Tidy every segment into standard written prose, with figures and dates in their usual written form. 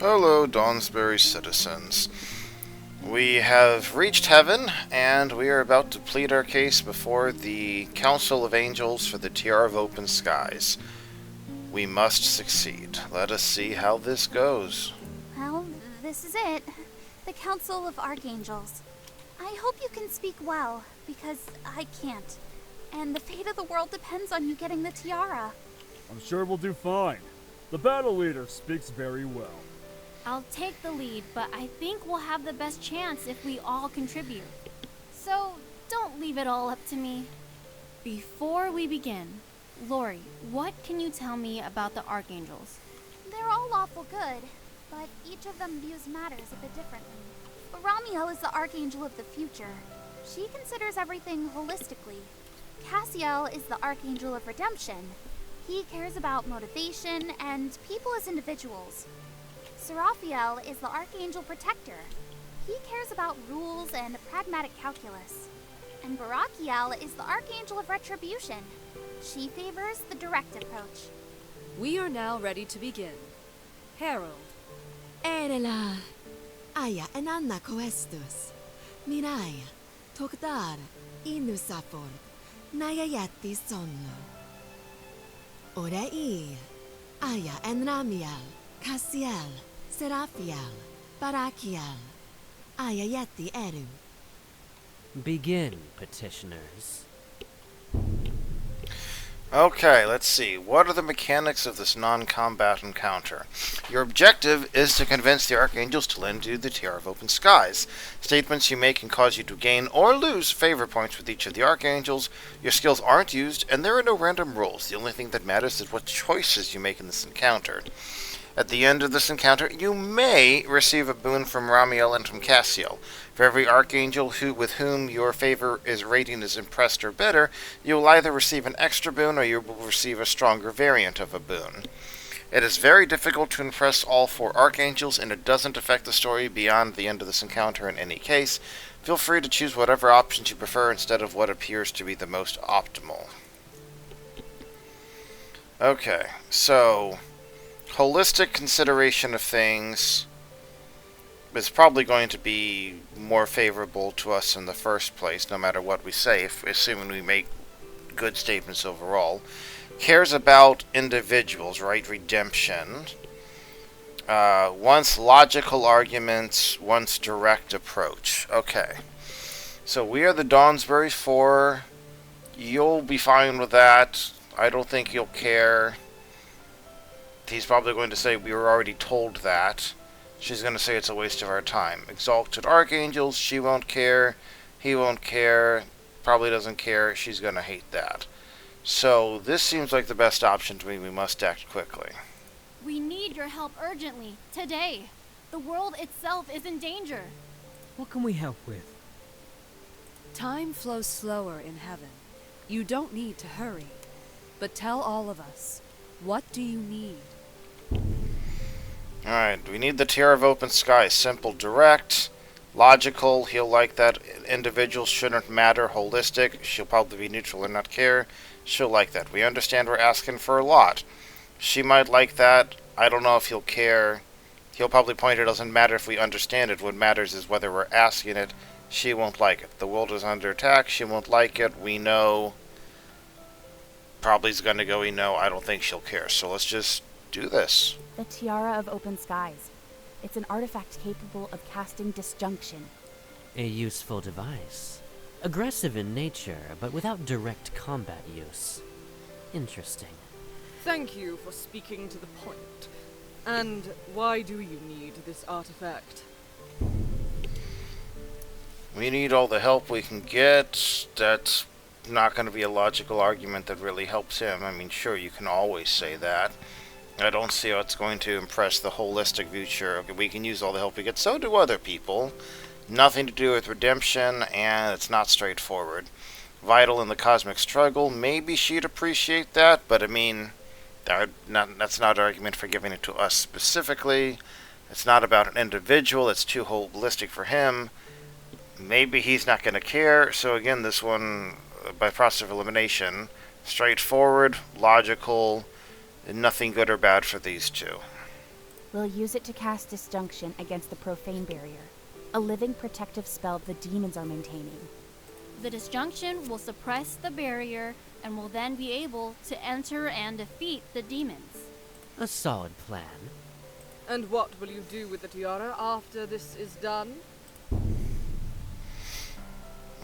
Hello, Dawnsbury citizens. We have reached heaven, and we are about to plead our case before the Council of Angels for the Tiara of Open Skies. We must succeed. Let us see how this goes. Well, this is it. The Council of Archangels. I hope you can speak well, because I can't. And the fate of the world depends on you getting the tiara. I'm sure we'll do fine. The battle leader speaks very well. I'll take the lead, but I think we'll have the best chance if we all contribute. So, don't leave it all up to me. Before we begin, Lori, what can you tell me about the Archangels? They're all lawful good, but each of them views matters a bit differently. Ramiel is the Archangel of the future. She considers everything holistically. Cassiel is the Archangel of redemption. He cares about motivation and people as individuals. Seraphiel is the Archangel Protector. He cares about rules and pragmatic calculus. And Barakiel is the Archangel of Retribution. She favors the direct approach. We are now ready to begin. Herald. Erela. Aya enanna coestus. Mirai. Togdar. Inusaford. Nayayati sonno. Orei. Aya enramiel. Cassiel. Seraphiel, Barakiel, Ayayeti Eru. Begin, petitioners. Okay, let's see. What are the mechanics of this non-combat encounter? Your objective is to convince the Archangels to lend you the Tiara of Open Skies. Statements you make can cause you to gain or lose favor points with each of the Archangels. Your skills aren't used, and there are no random rolls. The only thing that matters is what choices you make in this encounter. At the end of this encounter, you may receive a boon from Ramiel and from Cassiel. For every Archangel with whom your favor rating is impressed or better, you will either receive an extra boon or you will receive a stronger variant of a boon. It is very difficult to impress all 4 Archangels, and it doesn't affect the story beyond the end of this encounter in any case. Feel free to choose whatever options you prefer instead of what appears to be the most optimal. Okay, so holistic consideration of things is probably going to be more favorable to us in the first place, no matter what we say, assuming we make good statements overall. Cares about individuals, right? Redemption. Wants logical arguments, wants direct approach. Okay. So we are the Dawnsbury 4. You'll be fine with that. I don't think you'll care. He's probably going to say, we were already told that. She's going to say it's a waste of our time. Exalted Archangels, she won't care. He won't care. Probably doesn't care. She's going to hate that. So, this seems like the best option to me. We must act quickly. We need your help urgently, today. The world itself is in danger. What can we help with? Time flows slower in heaven. You don't need to hurry. But tell all of us, what do you need? Alright, we need the Tiara of Open Skies. Simple, direct, logical. He'll like that. Individuals shouldn't matter. Holistic. She'll probably be neutral and not care. She'll like that. We understand we're asking for a lot. She might like that. I don't know if he'll care. He'll probably point it doesn't matter if we understand it. What matters is whether we're asking it. She won't like it. The world is under attack. She won't like it. We know. Probably is going to go, we know. I don't think she'll care. So let's just do this. The Tiara of Open Skies. It's an artifact capable of casting disjunction. A useful device. Aggressive in nature, but without direct combat use. Interesting. Thank you for speaking to the point. And why do you need this artifact? We need all the help we can get. That's not going to be a logical argument that really helps him. I mean, sure, you can always say that. I don't see how it's going to impress the holistic future. Okay, we can use all the help we get. So do other people. Nothing to do with redemption, and it's not straightforward. Vital in the cosmic struggle. Maybe she'd appreciate that, but I mean, that's not an argument for giving it to us specifically. It's not about an individual. It's too holistic for him. Maybe he's not going to care. So again, this one, by process of elimination, straightforward, logical, nothing good or bad for these two. We'll use it to cast Disjunction against the Profane Barrier, a living protective spell the demons are maintaining. The disjunction will suppress the barrier and will then be able to enter and defeat the demons. A solid plan. And what will you do with the tiara after this is done?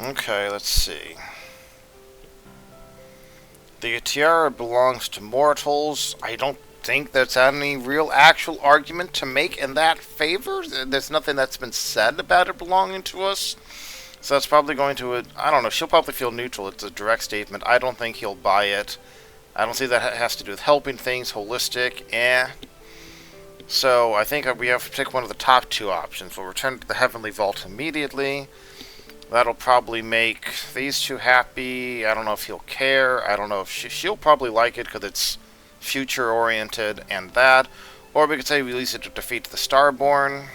Okay, let's see. The tiara belongs to mortals. I don't think there's any real actual argument to make in that favor. There's nothing that's been said about it belonging to us. So that's probably going to, I don't know, she'll probably feel neutral. It's a direct statement. I don't think he'll buy it. I don't see that has to do with helping things, holistic, So I think we have to pick one of the top two options. We'll return to the Heavenly Vault immediately. That'll probably make these two happy. I don't know if he'll care. I don't know if she'll probably like it because it's future-oriented and that. Or we could say we use it to defeat the Starborn.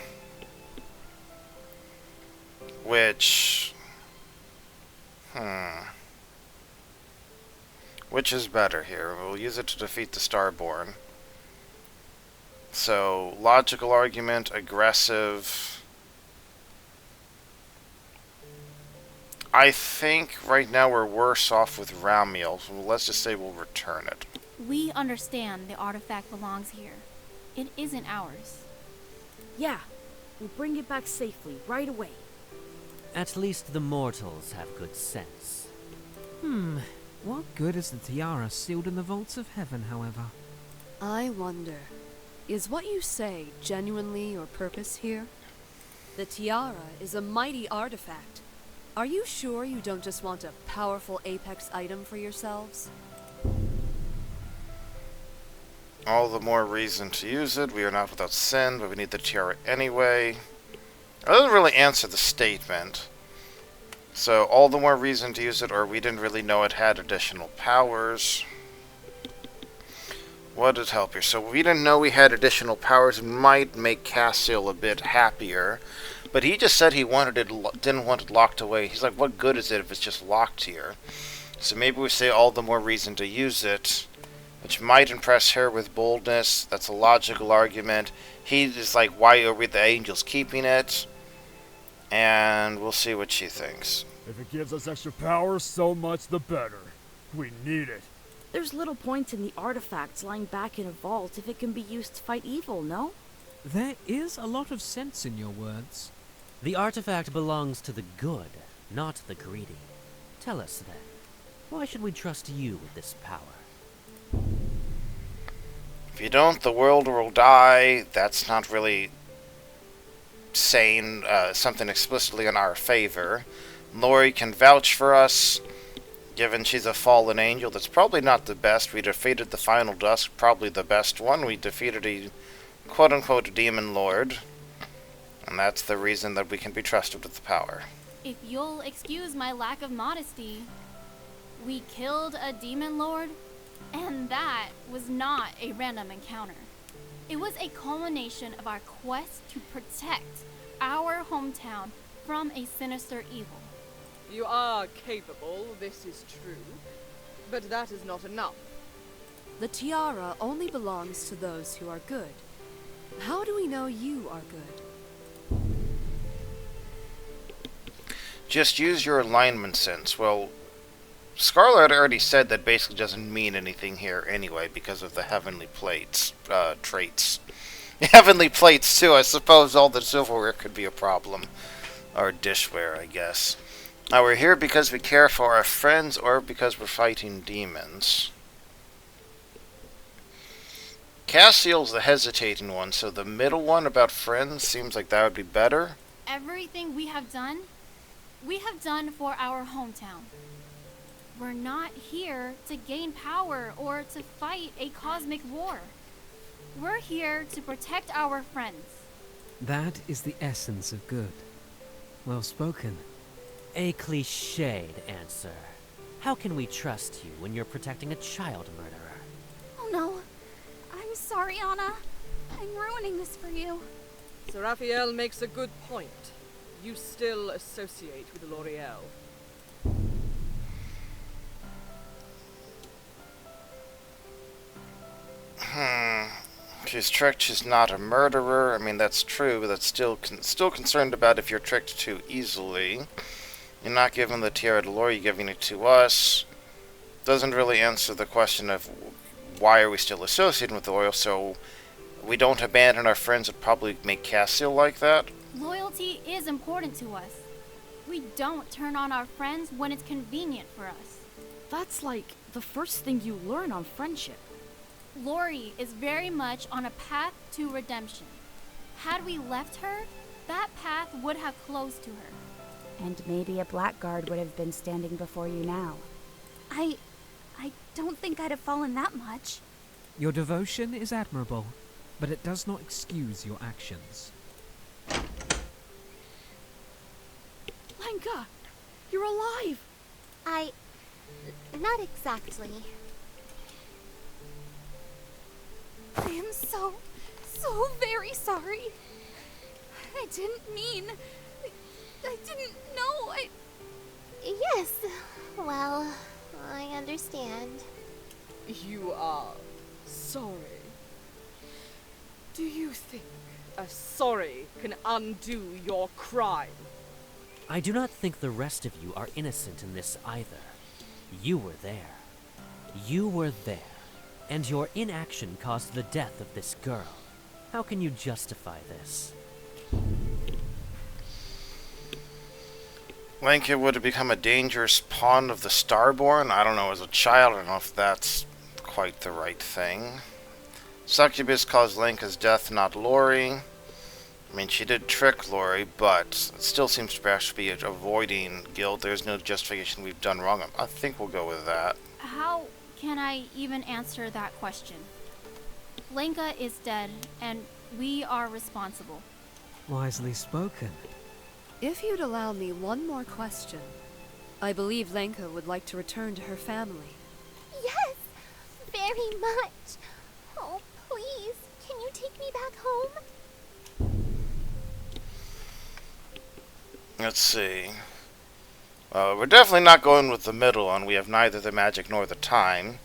Which... Which is better here? We'll use it to defeat the Starborn. So, logical argument, aggressive. I think right now we're worse off with Ramiel, so let's just say we'll return it. We understand the artifact belongs here. It isn't ours. Yeah, we'll bring it back safely, right away. At least the mortals have good sense. What good is the tiara sealed in the vaults of heaven, however? I wonder, is what you say genuinely your purpose here? The tiara is a mighty artifact. Are you sure you don't just want a powerful Apex item for yourselves? All the more reason to use it. We are not without sin, but we need the tiara anyway. It doesn't really answer the statement. So, all the more reason to use it, or we didn't really know it had additional powers. What did help here? So, we didn't know we had additional powers. It might make Cassiel a bit happier. But he just said he wanted it, didn't want it locked away. He's like, what good is it if it's just locked here? So maybe we say all the more reason to use it, which might impress her with boldness. That's a logical argument. He's just like, why are we the angels keeping it? And we'll see what she thinks. If it gives us extra power, so much the better. We need it. There's little point in the artifacts lying back in a vault if it can be used to fight evil, no? There is a lot of sense in your words. The artifact belongs to the good, not the greedy. Tell us then, why should we trust you with this power? If you don't, the world will die. That's not really saying something explicitly in our favor. Lori can vouch for us, given she's a fallen angel. That's probably not the best. We defeated the Final Dusk, probably the best one. We defeated a quote-unquote demon lord. And that's the reason that we can be trusted with the power. If you'll excuse my lack of modesty, we killed a demon lord, and that was not a random encounter. It was a culmination of our quest to protect our hometown from a sinister evil. You are capable, this is true, but that is not enough. The tiara only belongs to those who are good. How do we know you are good? Just use your alignment sense. Well, Scarlet already said that basically doesn't mean anything here anyway because of the heavenly plates, traits. Heavenly plates too, I suppose all the silverware could be a problem. Or dishware, I guess. Now we're here because we care for our friends or because we're fighting demons. Cassiel's the hesitating one, so the middle one about friends seems like that would be better. Everything we have done for our hometown. We're not here to gain power or to fight a cosmic war. We're here to protect our friends. That is the essence of good. Well spoken. A cliched answer. How can we trust you when you're protecting a child murderer? Oh no. I'm sorry, Anna. I'm ruining this for you. Sir Raphael makes a good point. You still associate with L'Oreal. She's tricked. She's not a murderer. I mean, that's true, but that's still concerned about if you're tricked too easily. You're not giving the tiara to Lori, you're giving it to us. Doesn't really answer the question of why are we still associated with the Loyal, so we don't abandon our friends that probably make Cassiel like that. Loyalty is important to us. We don't turn on our friends when it's convenient for us. That's like the first thing you learn on friendship. Lori is very much on a path to redemption. Had we left her, that path would have closed to her. And maybe a blackguard would have been standing before you now. I don't think I'd have fallen that much. Your devotion is admirable, but it does not excuse your actions. Lenka, you're alive! Not exactly. I am so very sorry. I didn't mean... I didn't know. Yes, well, I understand. You are sorry. Do you think a sorry can undo your crime? I do not think the rest of you are innocent in this either. You were there. You were there. And your inaction caused the death of this girl. How can you justify this? Lenka would have become a dangerous pawn of the Starborn. I don't know, as a child, I don't know if that's quite the right thing. Succubus caused Lenka's death, not Lori. I mean, she did trick Lori, but it still seems to be avoiding guilt. There's no justification we've done wrong. I think we'll go with that. How can I even answer that question? Lenka is dead, and we are responsible. Wisely spoken. If you'd allow me one more question. I believe Lenka would like to return to her family. Yes, very much. Oh, please, can you take me back home? Let's see. We're definitely not going with the middle one. We have neither the magic nor the time.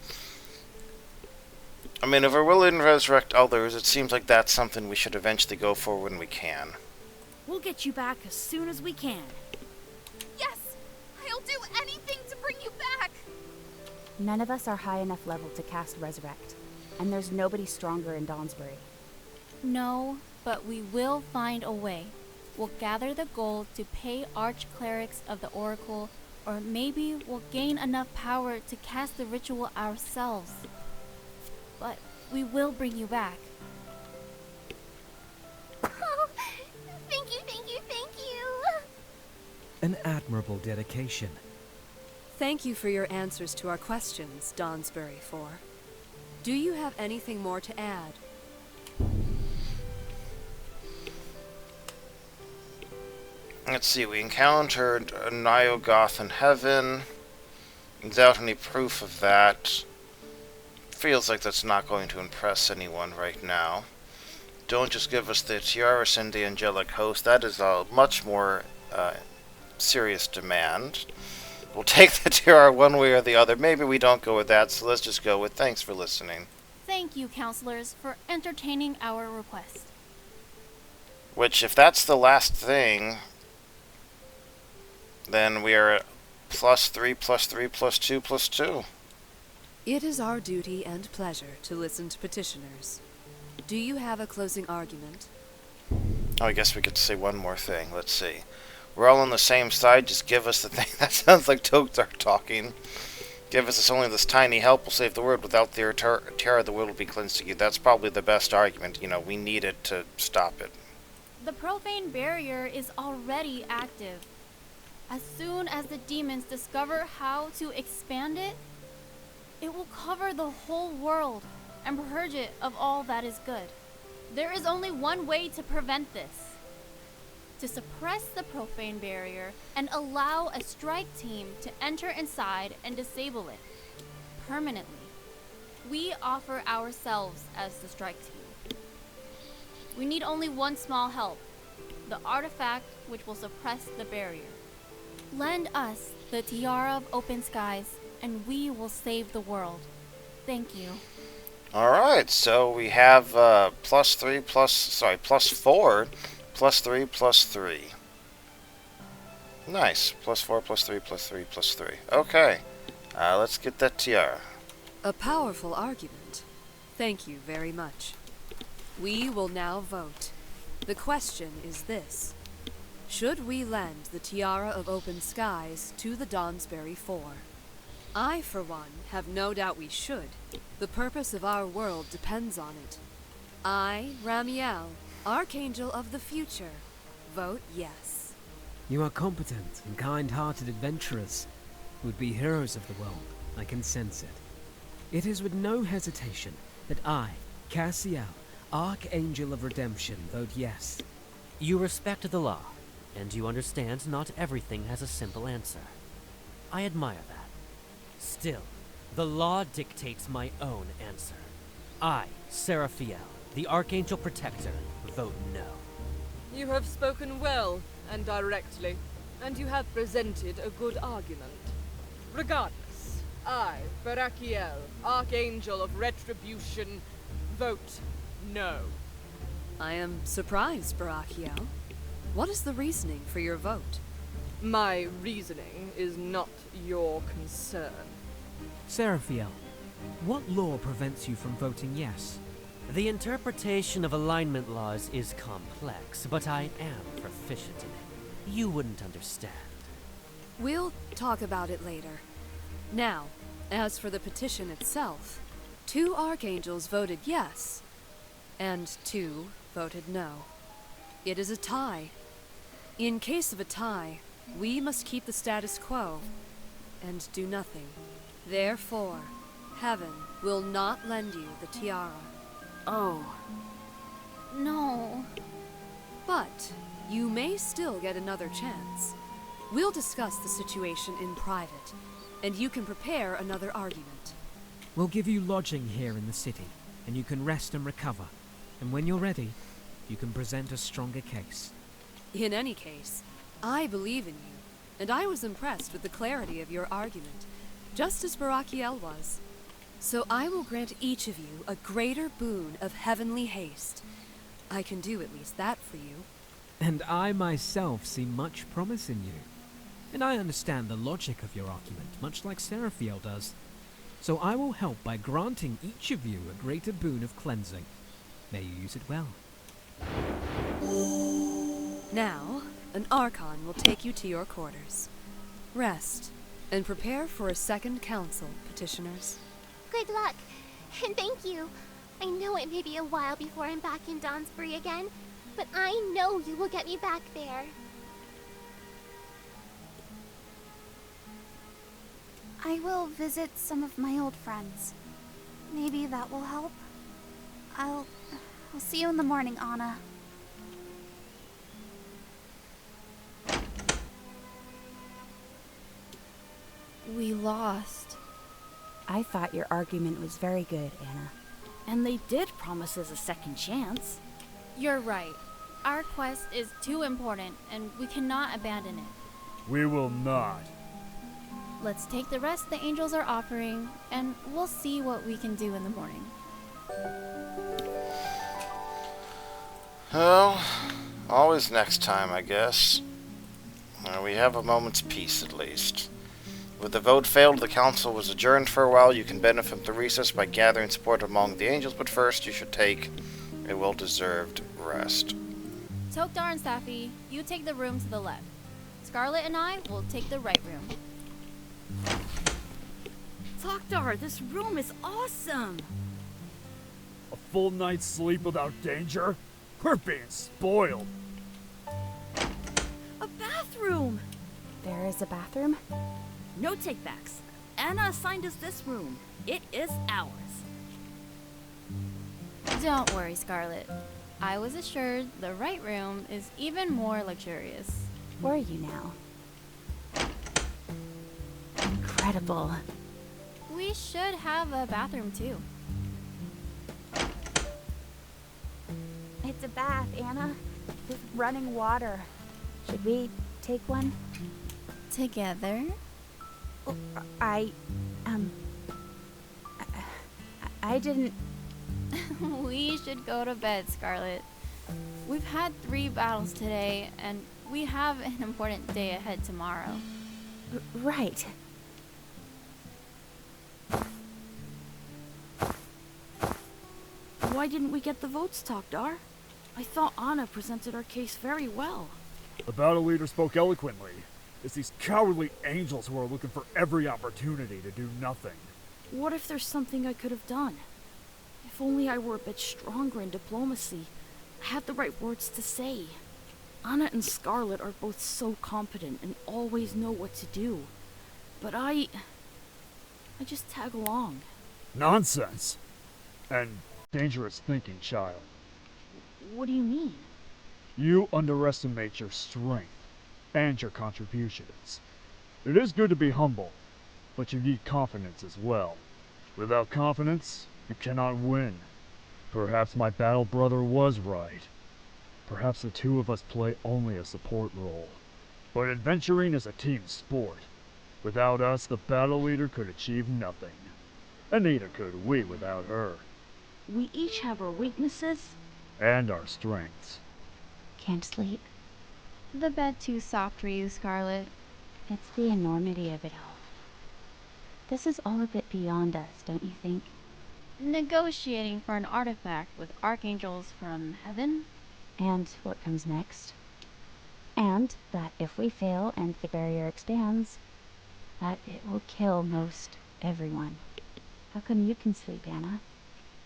I mean, if we're willing to resurrect others, it seems like that's something we should eventually go for when we can. We'll get you back as soon as we can. Yes! I'll do anything to bring you back! None of us are high enough level to cast Resurrect, and there's nobody stronger in Dawnsbury. No, but we will find a way. We'll gather the gold to pay arch-clerics of the Oracle, or maybe we'll gain enough power to cast the ritual ourselves. But we will bring you back. Oh, thank you, thank you, thank you! An admirable dedication. Thank you for your answers to our questions, Dawnsbury 4. Do you have anything more to add? Let's see, we encountered a Niogoth in heaven. Without any proof of that. Feels like that's not going to impress anyone right now. Don't just give us the tiara, send the angelic host. That is a much more serious demand. We'll take the tiara one way or the other. Maybe we don't go with that, so let's just go with thanks for listening. Thank you, counselors, for entertaining our request. Which, if that's the last thing, then we are at +3, +3, +2, +2. It is our duty and pleasure to listen to petitioners. Do you have a closing argument? Oh, I guess we could say one more thing. Let's see. We're all on the same side. Just give us the thing. That sounds like Togtar talking. Give us only this tiny help. We'll save the world. Without the terror, the world will be cleansed to you. That's probably the best argument. You know, we need it to stop it. The Profane Barrier is already active. As soon as the demons discover how to expand it, it will cover the whole world and purge it of all that is good. There is only one way to prevent this. To suppress the Profane Barrier and allow a strike team to enter inside and disable it permanently. We offer ourselves as the strike team. We need only one small help, the artifact which will suppress the barrier. Lend us the Tiara of Open Skies, and we will save the world. Thank you. Alright, so we have plus 4, plus 3, plus 3. Nice. Plus 4, plus 3, plus 3, plus 3. Okay. Let's get that tiara. A powerful argument. Thank you very much. We will now vote. The question is this. Should we lend the Tiara of Open Skies to the Dawnsbury Four? I, for one, have no doubt we should. The purpose of our world depends on it. I, Ramiel, Archangel of the Future, vote yes. You are competent and kind-hearted adventurers who would be heroes of the world. I can sense it. It is with no hesitation that I, Cassiel, Archangel of Redemption, vote yes. You respect the law, and you understand not everything has a simple answer. I admire that. Still, the law dictates my own answer. I, Seraphiel, the Archangel Protector, vote no. You have spoken well and directly, and you have presented a good argument. Regardless, I, Barakiel, Archangel of Retribution, vote no. I am surprised, Barakiel. What is the reasoning for your vote? My reasoning is not your concern. Seraphiel, what law prevents you from voting yes? The interpretation of alignment laws is complex, but I am proficient in it. You wouldn't understand. We'll talk about it later. Now, as for the petition itself, 2 archangels voted yes, and 2 voted no. It is a tie. In case of a tie, we must keep the status quo and do nothing. Therefore, Heaven will not lend you the tiara. Oh. No. But you may still get another chance. We'll discuss the situation in private, and you can prepare another argument. We'll give you lodging here in the city, and you can rest and recover. And when you're ready, you can present a stronger case. In any case, I believe in you, and I was impressed with the clarity of your argument, just as Barakiel was. So I will grant each of you a greater boon of heavenly haste. I can do at least that for you. And I myself see much promise in you. And I understand the logic of your argument, much like Seraphiel does. So I will help by granting each of you a greater boon of cleansing. May you use it well. Now, an Archon will take you to your quarters. Rest, and prepare for a second council, petitioners. Good luck, and thank you. I know it may be a while before I'm back in Dawnsbury again, but I know you will get me back there. I will visit some of my old friends. Maybe that will help. I'll see you in the morning, Anna. We lost. I thought your argument was very good, Anna. And they did promise us a second chance. You're right. Our quest is too important, and we cannot abandon it. We will not. Let's take the rest the angels are offering, and we'll see what we can do in the morning. Well, always next time, I guess. We have a moment's peace, at least. With the vote failed, the council was adjourned for a while. You can benefit from the recess by gathering support among the angels, but first you should take a well-deserved rest. Tokdar and Safi, you take the room to the left. Scarlet and I will take the right room. Tokdar, this room is awesome! A full night's sleep without danger? We're being spoiled. A bathroom! There is a bathroom? No takebacks. Anna assigned us this room. It is ours. Don't worry, Scarlet. I was assured the right room is even more luxurious. Were you now? Incredible. We should have a bathroom too. It's a bath, Anna. With running water. Should we take one? Together? I didn't... We should go to bed, Scarlet. We've had 3 battles today, and we have an important day ahead tomorrow. Right. Why didn't we get the votes, Tokdar? I thought Anna presented our case very well. The battle leader spoke eloquently. It's these cowardly angels who are looking for every opportunity to do nothing. What if there's something I could have done? If only I were a bit stronger in diplomacy. I had the right words to say. Anna and Scarlet are both so competent and always know what to do. But I just tag along. Nonsense! And dangerous thinking, child. What do you mean? You underestimate your strength and your contributions. It is good to be humble, but you need confidence as well. Without confidence, you cannot win. Perhaps my battle brother was right. Perhaps the two of us play only a support role. But adventuring is a team sport. Without us, the battle leader could achieve nothing. And neither could we without her. We each have our weaknesses. And our strengths. Can't sleep. The bed too soft for you, Scarlet. It's the enormity of it all. This is all a bit beyond us, don't you think? Negotiating for an artifact with archangels from heaven? And what comes next? And that if we fail and the barrier expands, that it will kill most everyone. How come you can sleep, Anna?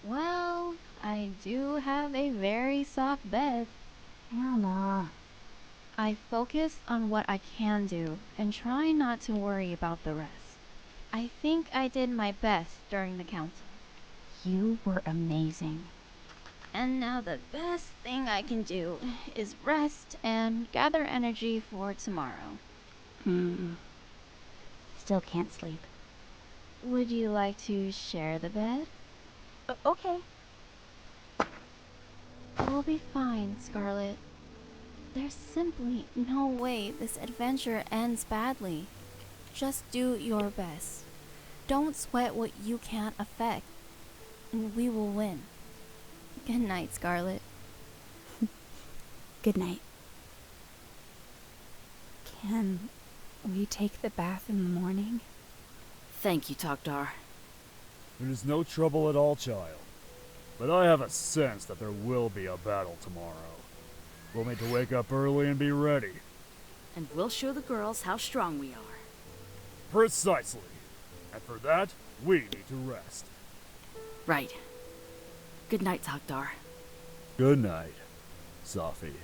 Well, I do have a very soft bed. Anna. I focus on what I can do and try not to worry about the rest. I think I did my best during the council. You were amazing. And now the best thing I can do is rest and gather energy for tomorrow. Still can't sleep. Would you like to share the bed? Okay. We'll be fine, Scarlet. There's simply no way this adventure ends badly. Just do your best. Don't sweat what you can't affect, and we will win. Good night, Scarlet. Good night. Can we take the bath in the morning? Thank you, Tokdar. It is no trouble at all, child. But I have a sense that there will be a battle tomorrow. We'll need to wake up early and be ready. And we'll show the girls how strong we are. Precisely. And for that, we need to rest. Right. Good night, Tokdar. Good night, Safi.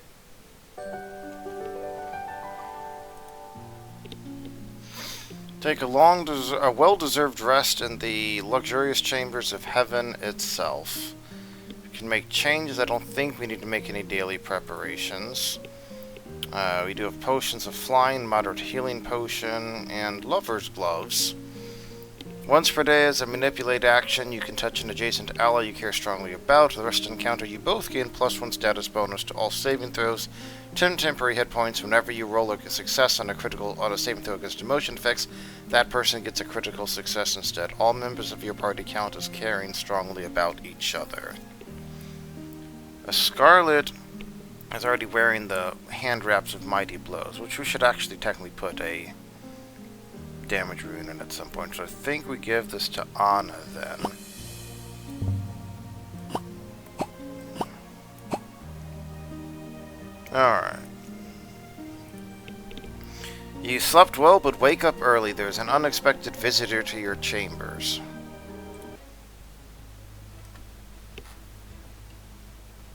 Take a well-deserved rest in the luxurious chambers of heaven itself. We can make changes. I don't think we need to make any daily preparations. We do have potions of flying, moderate healing potion, and lover's gloves. Once per day as a manipulate action, you can touch an adjacent ally you care strongly about. The rest of the encounter, you both gain +1 status bonus to all saving throws, 10 temporary hit points. Whenever you roll a success on a saving throw against emotion effects, that person gets a critical success instead. All members of your party count as caring strongly about each other. Scarlet is already wearing the hand wraps of mighty blows, which we should actually technically put a damage rune in at some point. So I think we give this to Anna then. Alright. You slept well, but wake up early. There's an unexpected visitor to your chambers.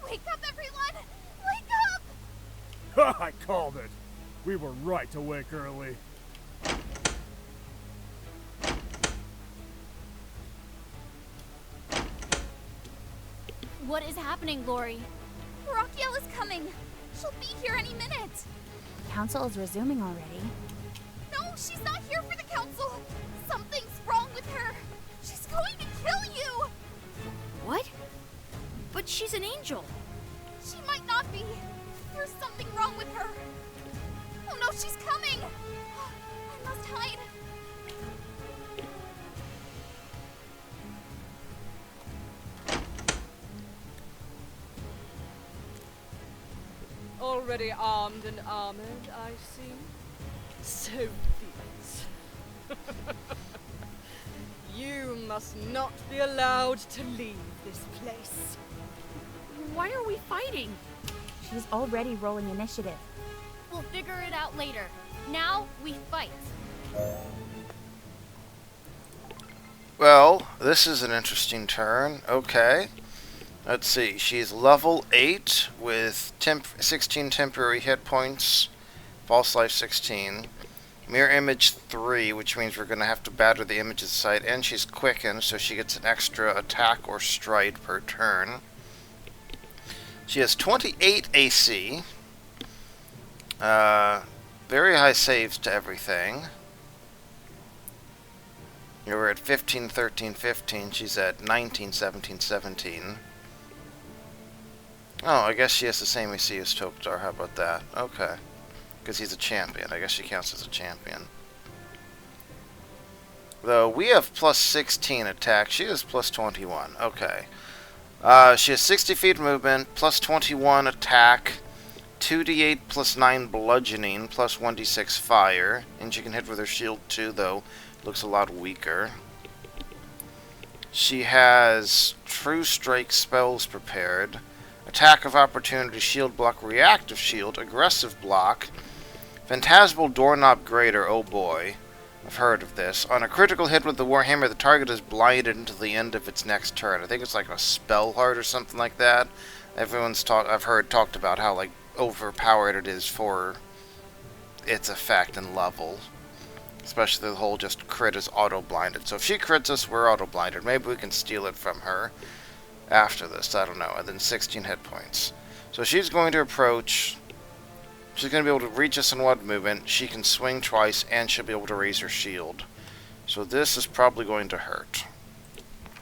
Wake up, everyone! Wake up! Ha! I called it! We were right to wake early. What is happening, Lori? Rakiel is coming! She'll be here any minute! Council is resuming already. No, she's not here for the council! Something's wrong with her! She's going to kill you! What? But she's an angel. She might not be. There's something wrong with her. Oh no, she's coming! I must hide. Already armed and armored, I see. So these. You must not be allowed to leave this place. Why are we fighting? She's already rolling initiative. We'll figure it out later. Now, we fight. Well, this is an interesting turn. Okay. Let's see. She's level 8 with 16 temporary hit points. False life 16. Mirror image 3, which means we're going to have to batter the image of the site. And she's quickened, so she gets an extra attack or stride per turn. She has 28 AC. Very high saves to everything. We're at 15, 13, 15. She's at 19, 17, 17. Oh, I guess she has the same AC as Tokdar. How about that? Okay. Because he's a champion. I guess she counts as a champion. Though we have plus 16 attack. She has plus 21. Okay. She has 60 feet movement, plus 21 attack, 2d8 plus 9 bludgeoning, plus 1d6 fire. And she can hit with her shield too, though looks a lot weaker. She has True Strike spells prepared. Attack of Opportunity, Shield Block, Reactive Shield, Aggressive Block, Phantasmal Doorknob Grater, oh boy, I've heard of this. On a critical hit with the Warhammer, the target is blinded until the end of its next turn. I think it's like a spell heart or something like that. I've heard talked about how like overpowered it is for its effect and level. Especially the whole just crit is auto-blinded. So if she crits us, we're auto-blinded. Maybe we can steal it from her after this. I don't know. And then 16 hit points. So she's going to approach. She's going to be able to reach us in one movement. She can swing twice, and she'll be able to raise her shield. So this is probably going to hurt.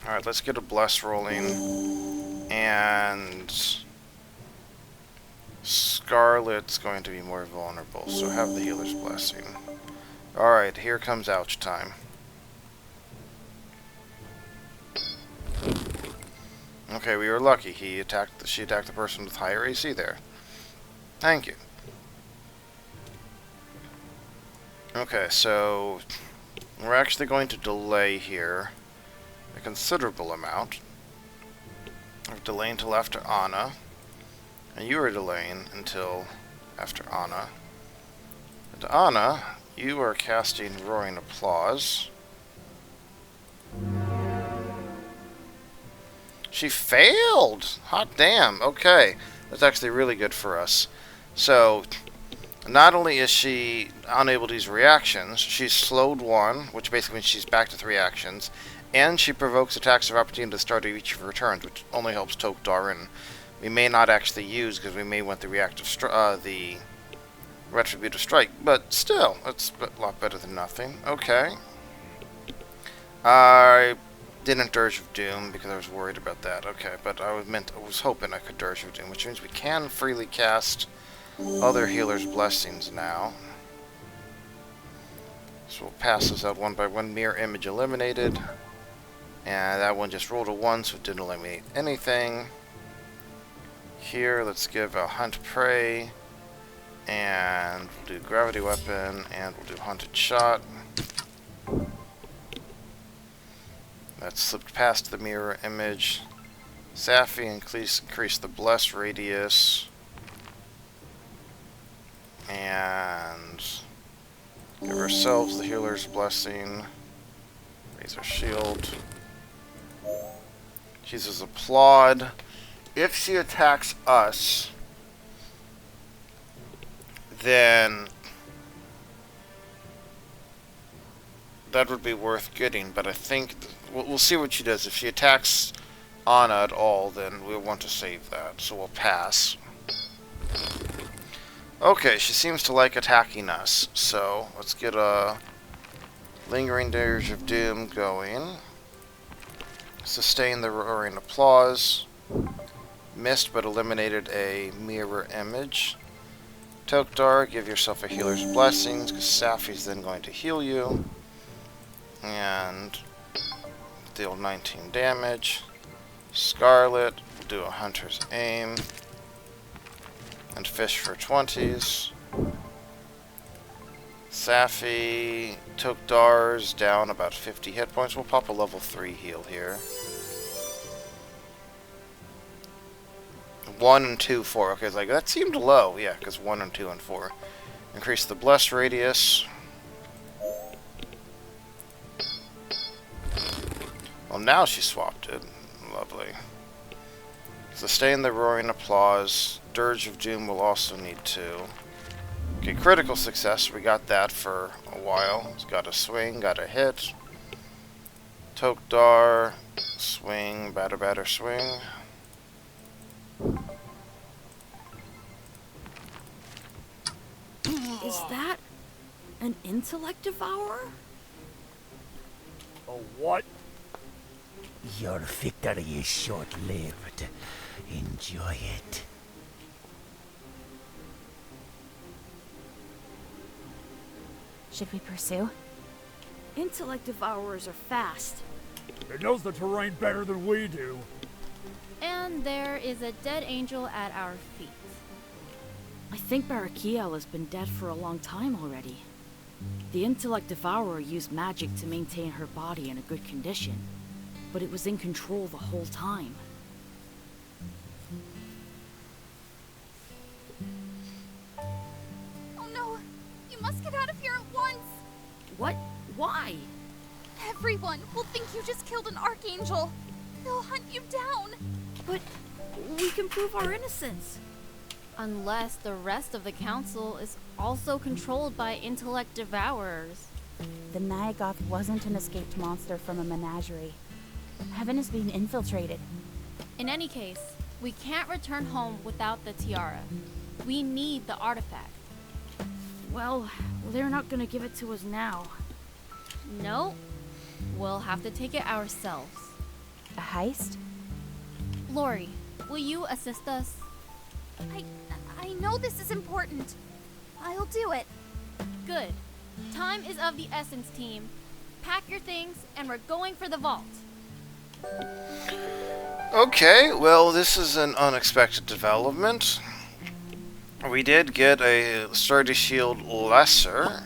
Alright, let's get a bless rolling. And Scarlet's going to be more vulnerable. So have the healer's blessing. Alright, here comes ouch time. Okay, we were lucky. She attacked the person with higher AC there. Thank you. Okay, so we're actually going to delay here a considerable amount. We're delaying until after Anna. And you are delaying until after Anna. And Anna, you are casting Roaring Applause. She failed! Hot damn. Okay. That's actually really good for us. So, not only is she unable to use reactions, she's slowed 1, which basically means she's back to 3 actions, and she provokes attacks of opportunity at the start of each of her turns, which only helps Tokdar, and we may not actually use because we may want the the Retributive Strike, but still, that's a lot better than nothing. Okay. I didn't Dirge of Doom because I was worried about that. Okay, but I was hoping I could Dirge of Doom, which means we can freely cast other healer's blessings now. So we'll pass this out one by one. Mirror image eliminated. And that one just rolled a 1, so it didn't eliminate anything. Here, let's give a Hunt Prey. And we'll do Gravity Weapon, and we'll do Hunted Shot. That slipped past the mirror image. Safi, increase the bless radius. And give ourselves the healer's blessing. Raise our shield. She uses Applaud. If she attacks us, then that would be worth getting, but I think we'll see what she does. If she attacks Anna at all, then we'll want to save that, so we'll pass. Okay, she seems to like attacking us, so let's get a Lingering Dirge of Doom going. Sustain the Roaring Applause. Missed but eliminated a mirror image. Tokdar, give yourself a healer's blessings, because Safi's then going to heal you. And deal 19 damage. Scarlet, do a hunter's aim. And fish for 20s. Safi, Tokdar's down about 50 hit points. We'll pop a level 3 heal here. 1 and 2, 4. Okay, it's like, that seemed low. Yeah, because 1 and 2 and 4. Increase the bless radius. Well, now she swapped it. Lovely. Sustain the roaring applause. Dirge of Doom will also need 2. Okay, critical success. We got that for a while. It's got a swing, got a hit. Tokdar, swing, batter, swing. Is that an intellect devourer? A what? Your victory is short-lived. Enjoy it. Should we pursue? Intellect devourers are fast. It knows the terrain better than we do. And there is a dead angel at our feet. I think Barakiel has been dead for a long time already. The intellect devourer used magic to maintain her body in a good condition, but it was in control the whole time. Oh no! You must get out of here at once! What? Why? Everyone will think you just killed an archangel. They'll hunt you down. But we can prove our innocence. Unless the rest of the council is also controlled by intellect devourers. The Nyagoth wasn't an escaped monster from a menagerie. Heaven is being infiltrated. In any case, we can't return home without the tiara. We need the artifact. Well, they're not gonna give it to us now. No, we'll have to take it ourselves. A heist? Lori, will you assist us? I know this is important. I'll do it. Good. Time is of the essence, team. Pack your things, and we're going for the vault. Okay, well, this is an unexpected development. We did get a Sturdy Shield Lesser,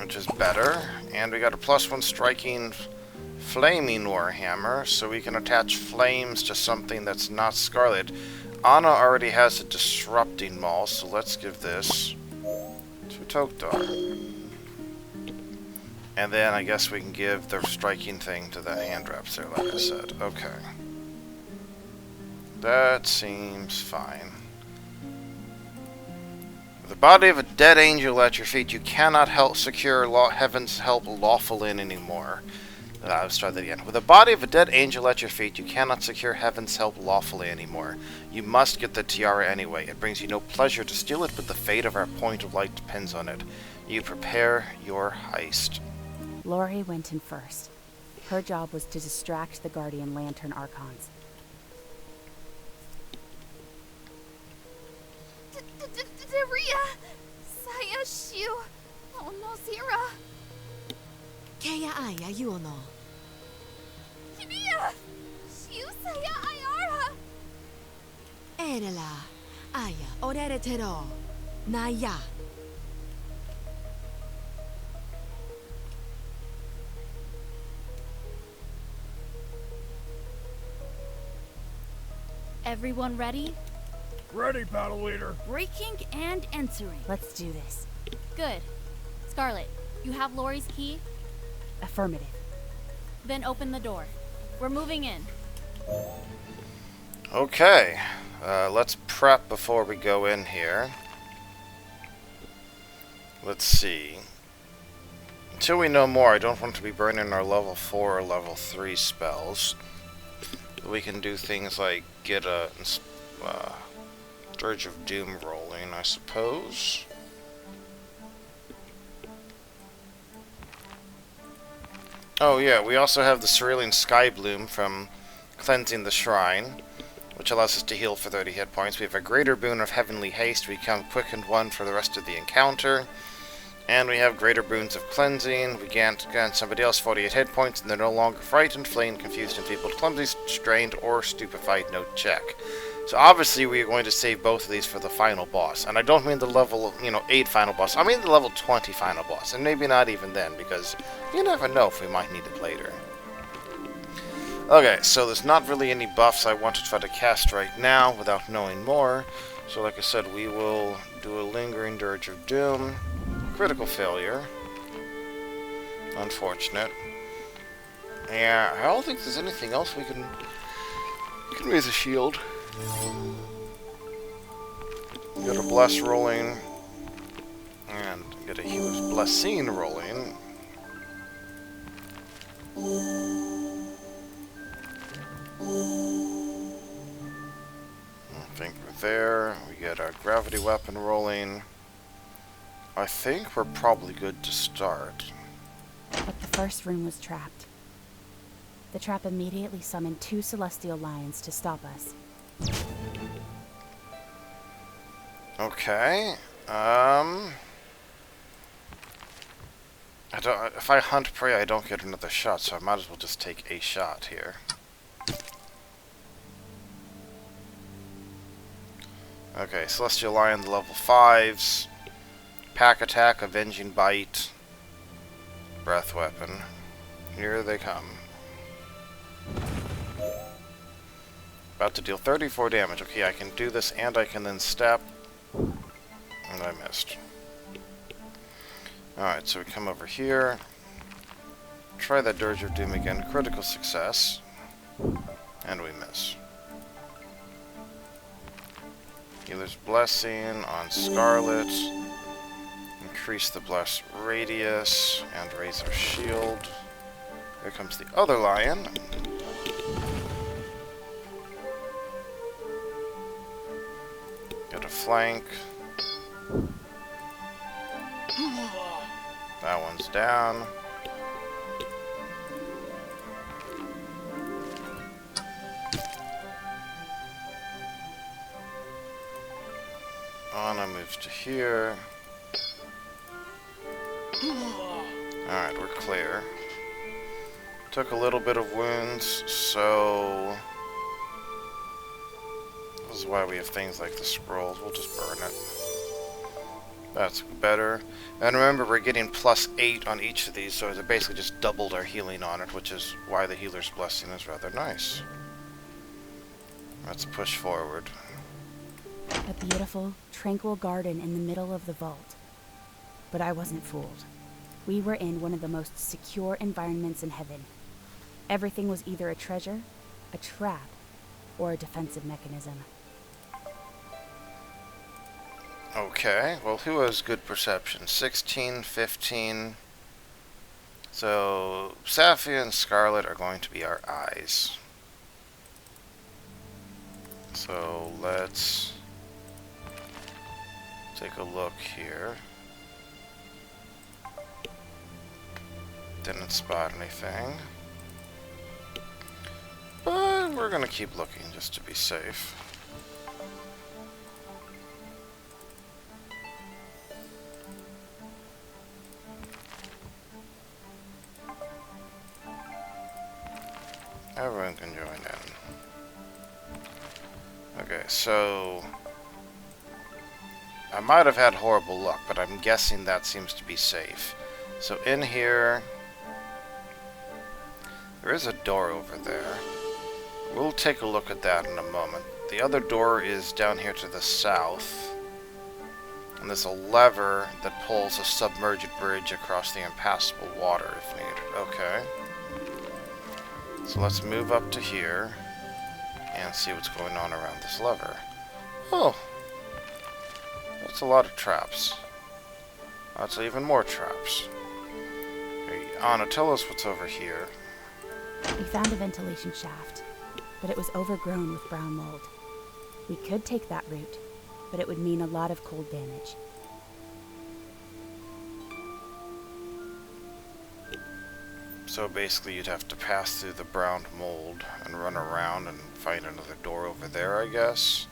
which is better, and we got a +1 striking Flaming Warhammer, so we can attach flames to something that's not Scarlet. Anna already has a Disrupting Maul, so let's give this to Tokdar. And then I guess we can give the striking thing to the hand wraps there, like I said. Okay. That seems fine. With the body of a dead angel at your feet, you cannot secure Heaven's help lawful in anymore. Let's try that again. With the body of a dead angel at your feet, you cannot secure Heaven's help lawfully anymore. You must get the tiara anyway. It brings you no pleasure to steal it, but the fate of our point of light depends on it. You prepare your heist. Lori went in first. Her job was to distract the Guardian Lantern Archons. Daria! Saya Shu! Oh no, Zira! Kaya aya yuno. Kimia! Shu Saya Ayara! Erela. Aya orere tero. Naya. Everyone ready? Ready, battle leader. Breaking and entering. Let's do this. Good. Scarlet, you have Lori's key? Affirmative. Then open the door. We're moving in. Okay. Let's prep before we go in here. Let's see. Until we know more, I don't want to be burning our level 4 or level 3 spells. We can do things like get a Dirge of Doom rolling, I suppose. Oh yeah, we also have the Cerulean Sky Bloom from Cleansing the Shrine, which allows us to heal for 30 hit points. We have a Greater Boon of Heavenly Haste. We become Quickened 1 for the rest of the encounter. And we have greater boons of cleansing. We grant somebody else 48 hit points, and they're no longer frightened, flayed, confused, enfeebled, clumsy, strained, or stupefied. No check. So obviously we are going to save both of these for the final boss. And I don't mean the level, 8 final boss. I mean the level 20 final boss. And maybe not even then, because you never know if we might need it later. Okay, so there's not really any buffs I want to try to cast right now without knowing more. So like I said, we will do a Lingering Dirge of Doom. Critical failure. Unfortunate. Yeah, I don't think there's anything else we can raise a shield. Get a Bless rolling. And get a Healer's Blessing rolling. I think we're there. We get our Gravity Weapon rolling. I think we're probably good to start. But the first room was trapped. The trap immediately summoned 2 Celestial Lions to stop us. Okay. If I hunt prey, I don't get another shot, so I might as well just take a shot here. Okay, Celestial Lion, the level 5s. Pack Attack, Avenging Bite, Breath Weapon. Here they come. About to deal 34 damage. Okay, I can do this and I can then step. And I missed. Alright, so we come over here. Try that Dirge of Doom again. Critical success. And we miss. Healer's Blessing on Scarlet. Increase the bless radius and raise our shield. Here comes the other lion. Get a flank. That one's down. Anna moves to here. Alright, we're clear. Took a little bit of wounds, so this is why we have things like the scrolls. We'll just burn it. That's better. And remember, we're getting +8 on each of these, so it basically just doubled our healing on it, which is why the Healer's Blessing is rather nice. Let's push forward. A beautiful, tranquil garden in the middle of the vault. But I wasn't fooled. We were in one of the most secure environments in heaven. Everything was either a treasure, a trap, or a defensive mechanism. Okay, well, who has good perception? 16, 15. So, Saphia and Scarlet are going to be our eyes. So, let's take a look here. Didn't spot anything. But we're gonna keep looking just to be safe. Everyone can join in. Okay, so I might have had horrible luck, but I'm guessing that seems to be safe. So in here, there is a door over there. We'll take a look at that in a moment. The other door is down here to the south. And there's a lever that pulls a submerged bridge across the impassable water if needed. Okay. So let's move up to here and see what's going on around this lever. Oh! That's a lot of traps. That's even more traps. Hey, Anna, tell us what's over here. We found a ventilation shaft, but it was overgrown with brown mold. We could take that route, but it would mean a lot of cold damage. So basically you'd have to pass through the brown mold and run around and find another door over there, I guess.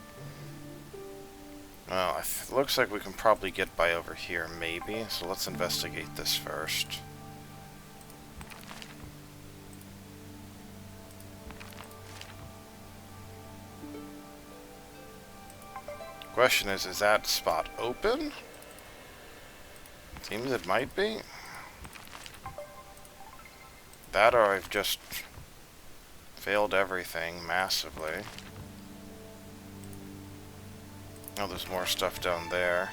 Well, looks like we can probably get by over here, maybe. So let's investigate this first. Question is that spot open? Seems it might be. That or I've just failed everything massively. Oh, there's more stuff down there.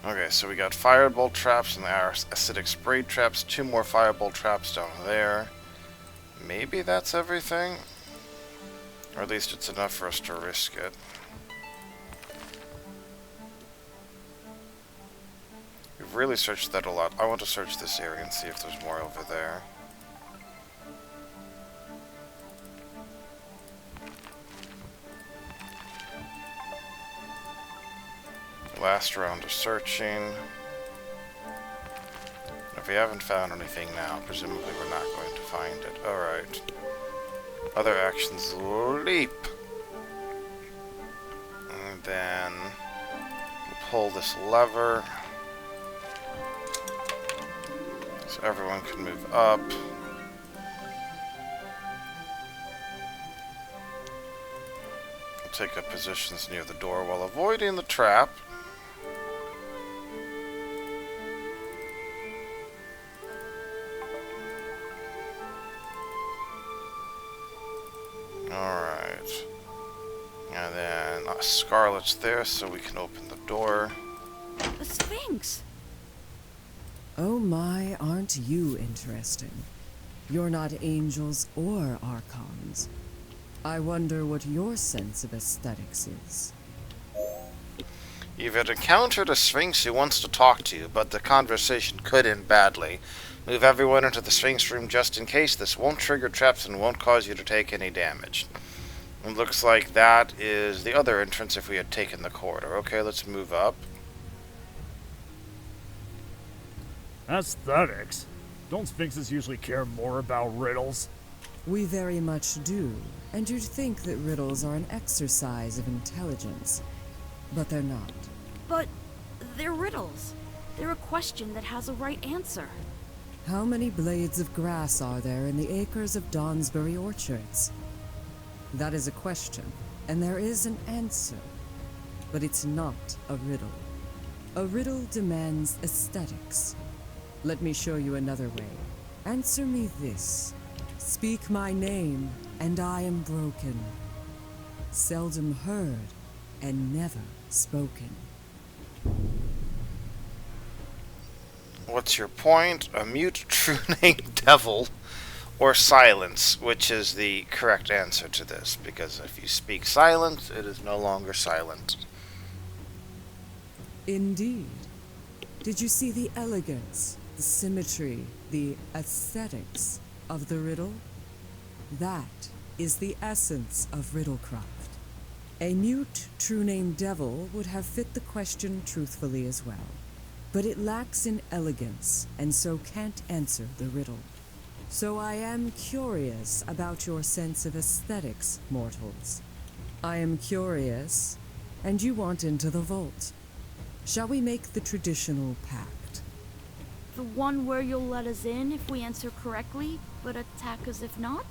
Okay, so we got firebolt traps and our acidic spray traps. 2 more firebolt traps down there. Maybe that's everything? Or at least it's enough for us to risk it. We've really searched that a lot. I want to search this area and see if there's more over there. Last round of searching. If we haven't found anything now, presumably we're not going to find it. Alright. Other actions, leap. And then we'll pull this lever so everyone can move up. We'll take up positions near the door while avoiding the trap. Alright. And then Scarlet's there, so we can open the door. The Sphinx! Oh my, aren't you interesting? You're not angels or archons. I wonder what your sense of aesthetics is. You've encountered a Sphinx who wants to talk to you, but the conversation could end badly. Move everyone into the Sphinx room just in case. This won't trigger traps and won't cause you to take any damage. It looks like that is the other entrance if we had taken the corridor. Okay, let's move up. Aesthetics? Don't Sphinxes usually care more about riddles? We very much do, and you'd think that riddles are an exercise of intelligence, but they're not. But they're riddles. They're a question that has a right answer. How many blades of grass are there in the acres of Dawnsbury orchards? That is a question, and there is an answer. But it's not a riddle. A riddle demands aesthetics. Let me show you another way. Answer me this. Speak my name, and I am broken. Seldom heard, and never spoken. What's your point? A mute true name devil, or silence, which is the correct answer to this, because if you speak silent, it is no longer silent. Indeed. Did you see the elegance, the symmetry, the aesthetics of the riddle? That is the essence of Riddlecraft. A mute true name devil would have fit the question truthfully as well. But it lacks in elegance, and so can't answer the riddle. So I am curious about your sense of aesthetics, mortals. I am curious, and you want into the vault. Shall we make the traditional pact? The one where you'll let us in if we answer correctly, but attack us if not?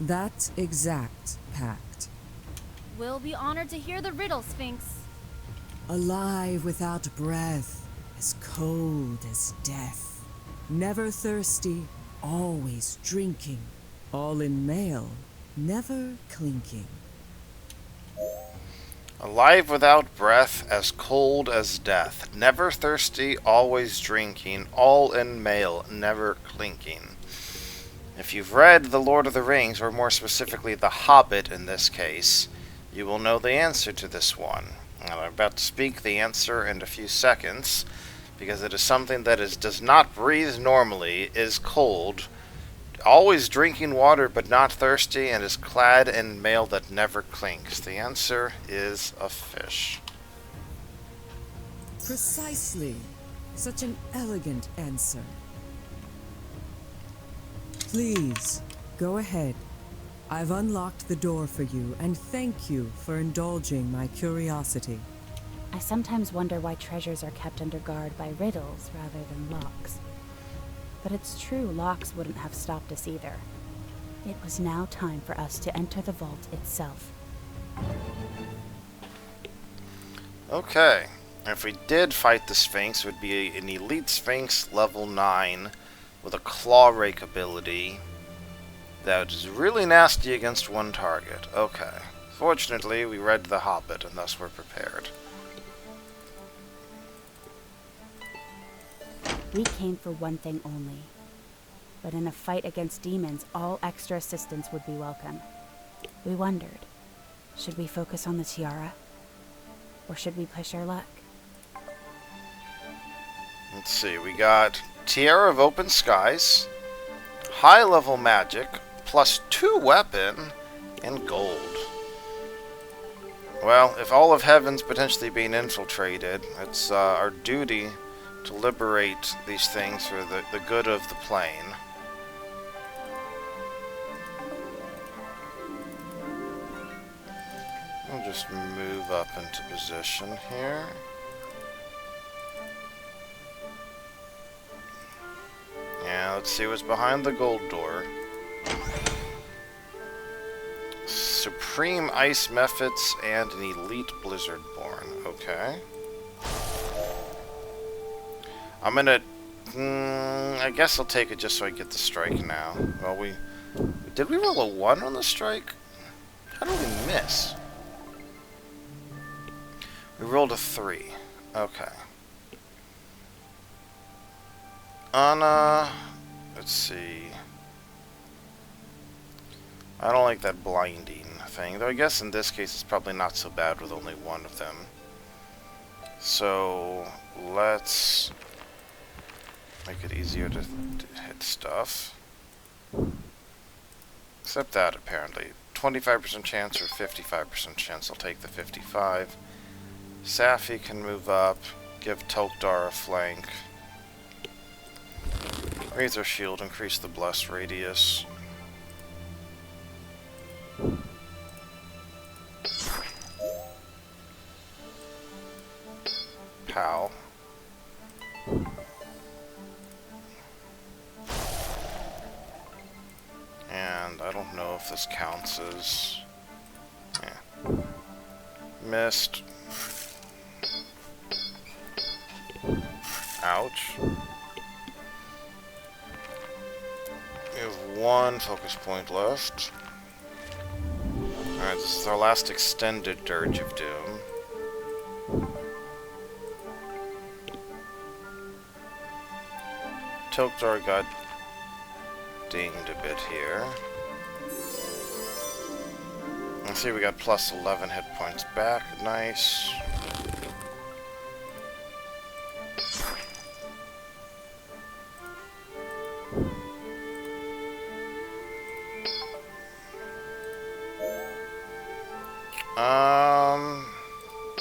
That exact pact. We'll be honored to hear the riddle, Sphinx. Alive without breath, as cold as death. Never thirsty, always drinking. All in mail, never clinking. Alive without breath, as cold as death. Never thirsty, always drinking. All in mail, never clinking. If you've read The Lord of the Rings, or more specifically The Hobbit in this case, you will know the answer to this one. And I'm about to speak the answer in a few seconds, because it is something that does not breathe normally, is cold, always drinking water but not thirsty, and is clad in mail that never clinks. The answer is a fish. Precisely. Such an elegant answer. Please, go ahead. I've unlocked the door for you, and thank you for indulging my curiosity. I sometimes wonder why treasures are kept under guard by riddles rather than locks. But it's true, locks wouldn't have stopped us either. It was now time for us to enter the vault itself. Okay. If we did fight the Sphinx, it would be an Elite Sphinx level 9 with a Claw Rake ability that is really nasty against one target. Okay. Fortunately, we read The Hobbit, and thus we're prepared. We came for one thing only. But in a fight against demons, all extra assistance would be welcome. We wondered, should we focus on the tiara? Or should we push our luck? Let's see, we got Tiara of Open Skies, high level magic, +2 weapon, and gold. Well, if all of heaven's potentially being infiltrated, it's our duty to liberate these things for the good of the plane. I'll just move up into position here. Yeah, let's see what's behind the gold door. Supreme Ice Mephits and an Elite Blizzardborn. Okay. I'm gonna... I guess I'll take it just so I get the strike now. Well, did we roll a 1 on the strike? How did we miss? We rolled a 3. Okay. Let's see. I don't like that blinding thing, though I guess in this case it's probably not so bad with only one of them. So, let's make it easier to hit stuff. Except that, apparently. 25% chance or 55% chance. I'll take the 55. Safi can move up. Give Tokdar a flank. Raise our shield, increase the bless radius. Pow. And I don't know if this counts as... Yeah. Missed. Ouch. We have 1 focus point left. Alright, this is our last extended Dirge of Doom. Tokdar got dinged a bit here. Let's see, we got plus 11 hit points back. Nice.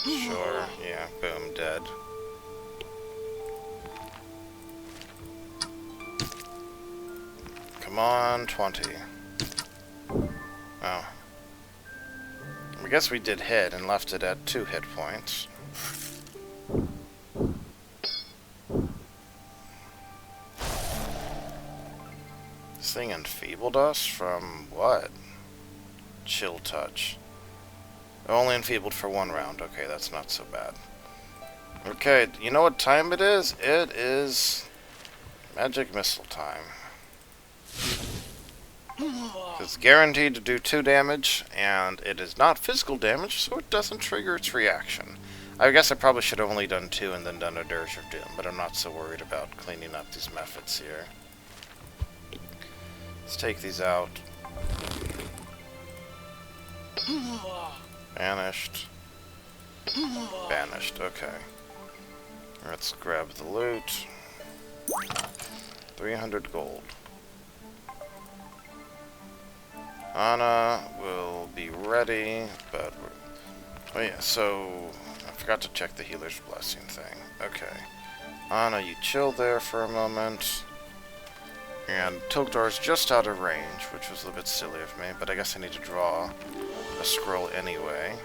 Sure. Yeah, boom, dead. Come on, 20. Oh. I guess we did hit and left it at 2 hit points. This thing enfeebled us from what? Chill touch. Only enfeebled for 1 round. Okay, that's not so bad. Okay, you know what time it is? It is magic missile time. It's guaranteed to do 2 damage, and it is not physical damage, so it doesn't trigger its reaction. I guess I probably should have only done 2 and then done a Dirge of Doom, but I'm not so worried about cleaning up these methods here. Let's take these out. Banished. Banished, okay. Let's grab the loot. 300 gold. Anna will be ready, but we're... Oh yeah, so... I forgot to check the healer's blessing thing. Okay. Anna, you chill there for a moment. And Tok'Dar's just out of range, which was a little bit silly of me, but I guess I need to draw a scroll anyway.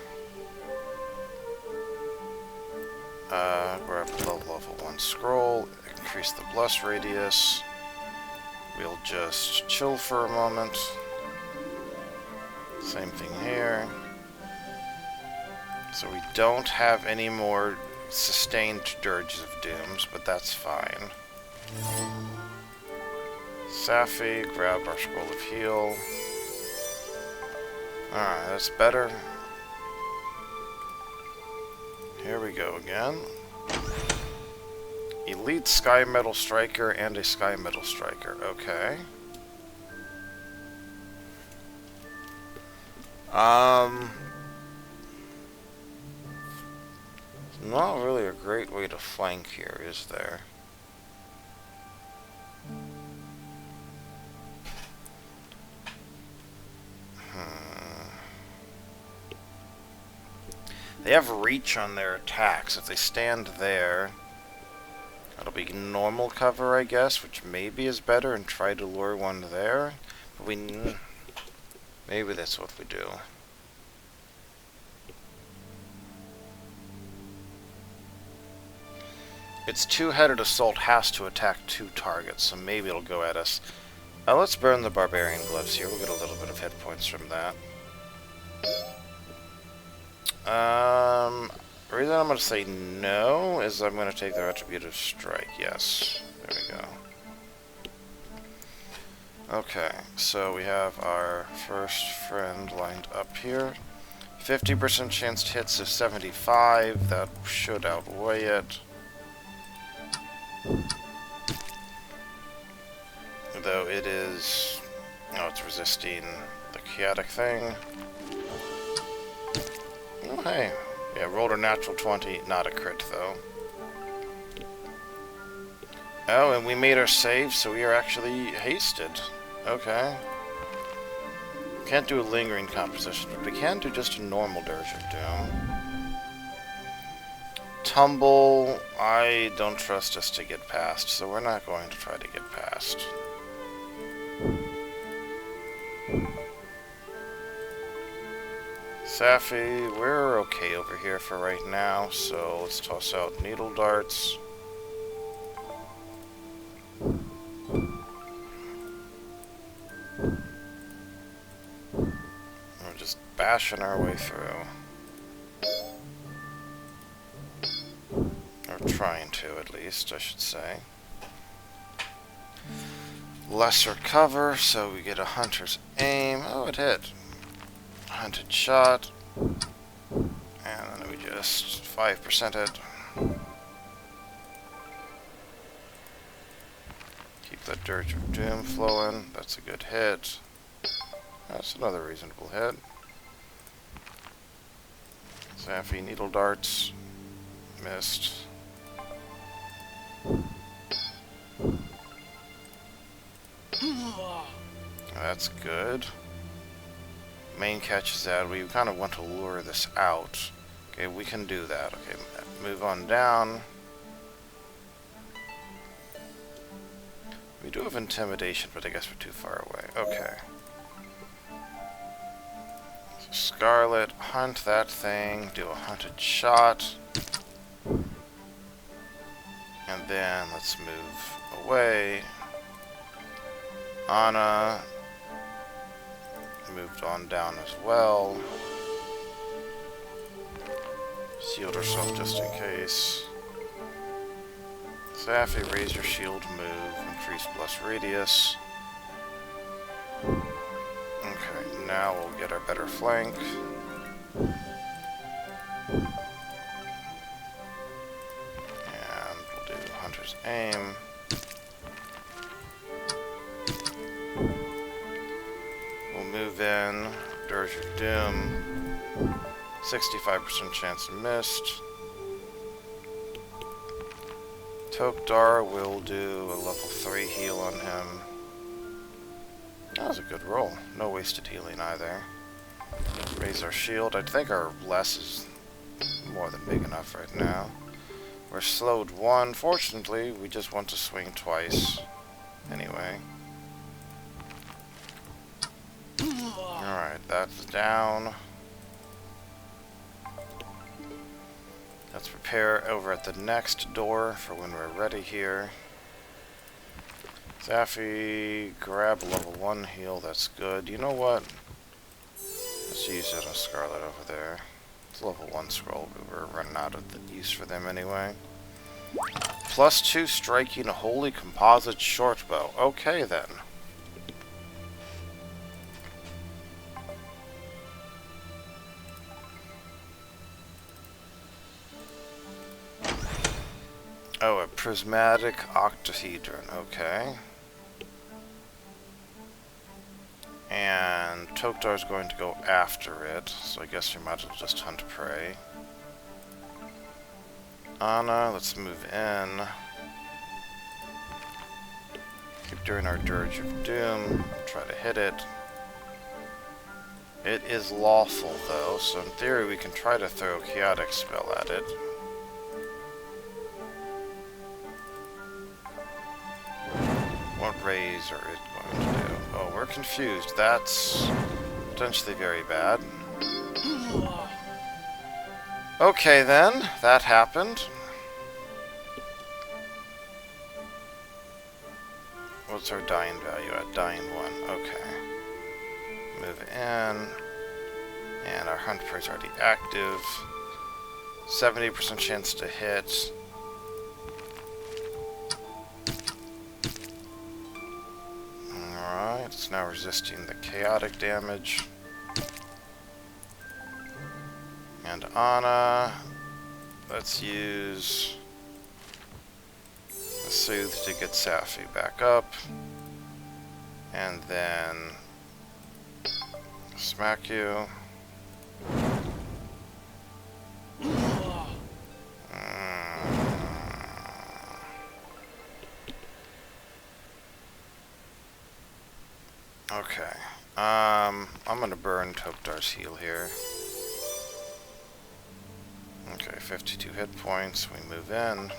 Grab the level 1 scroll, increase the bless radius. We'll just chill for a moment. Same thing here. So we don't have any more sustained Dirges of Dooms, but that's fine. Safi, grab our Scroll of Heal. Alright, that's better. Here we go again. Elite Sky Metal Striker and a Sky Metal Striker. Okay. Not really a great way to flank here, is there? They have reach on their attacks. If they stand there, it'll be normal cover, I guess, which maybe is better, and try to lure one there. But maybe that's what we do. Its two-headed assault has to attack 2 targets, so maybe it'll go at us. Let's burn the barbarian gloves here. We'll get a little bit of hit points from that. The reason I'm going to say no is I'm going to take the Retributive Strike. Yes. There we go. Okay, so we have our first friend lined up here. 50% chance to hit, so 75. That should outweigh it. Though it is... Oh, it's resisting the chaotic thing. Oh, hey. Yeah, rolled a natural 20, not a crit, though. Oh, and we made our save, so we are actually hasted. Okay. Can't do a lingering composition, but we can do just a normal Dirge of Doom. Tumble, I don't trust us to get past, so we're not going to try to get past. Safi, we're okay over here for right now, so let's toss out Needle Darts. We're just bashing our way through. Or trying to, at least, I should say. Lesser cover, so we get a Hunter's Aim. Oh, it hit. Hunted Shot. And then we just 5% it. Keep that Dirge of Doom flowing. That's a good hit. That's another reasonable hit. Safi, Needle Darts. Missed. That's good. Main catches that. We kind of want to lure this out. Okay, we can do that. Okay, move on down. We do have intimidation, but I guess we're too far away. Okay. So Scarlet, hunt that thing, do a hunted shot. And then let's move away. Anna moved on down as well. Shield herself just in case. Safi, raise your shield, move, increase bless radius. Okay, now we'll get our better flank. And we'll do Hunter's Aim. Move in, Dirge of Doom, 65% chance missed. Tok'Dar will do a level 3 heal on him. That was a good roll. No wasted healing either. Raise our shield. I think our bless is more than big enough right now. We're slowed 1. Fortunately, we just want to swing twice. Anyway. Alright, that's down. Let's prepare over at the next door for when we're ready here. Zaffy, grab a level 1 heal, that's good. You know what? Let's use it on Scarlet over there. It's a level 1 scroll, but we're running out of the use for them anyway. +2 striking, a holy composite shortbow. Okay then. Oh, a prismatic octahedron. Okay. And Toktar's going to go after it, so I guess we might as well just hunt prey. Anna, let's move in. Keep doing our Dirge of Doom. Try to hit it. It is lawful, though, so in theory we can try to throw a Chaotic spell at it. What raise are it going to do? Oh, we're confused. That's potentially very bad. Okay then, that happened. What's our dying value at? Dying 1. Okay. Move in. And our hunt prey is already active. 70% chance to hit. Alright, it's now resisting the chaotic damage. And Anna, let's use the Soothe to get Safi back up. And then smack you. Okay. I'm gonna burn Toktar's heal here. Okay, 52 hit points. We move in.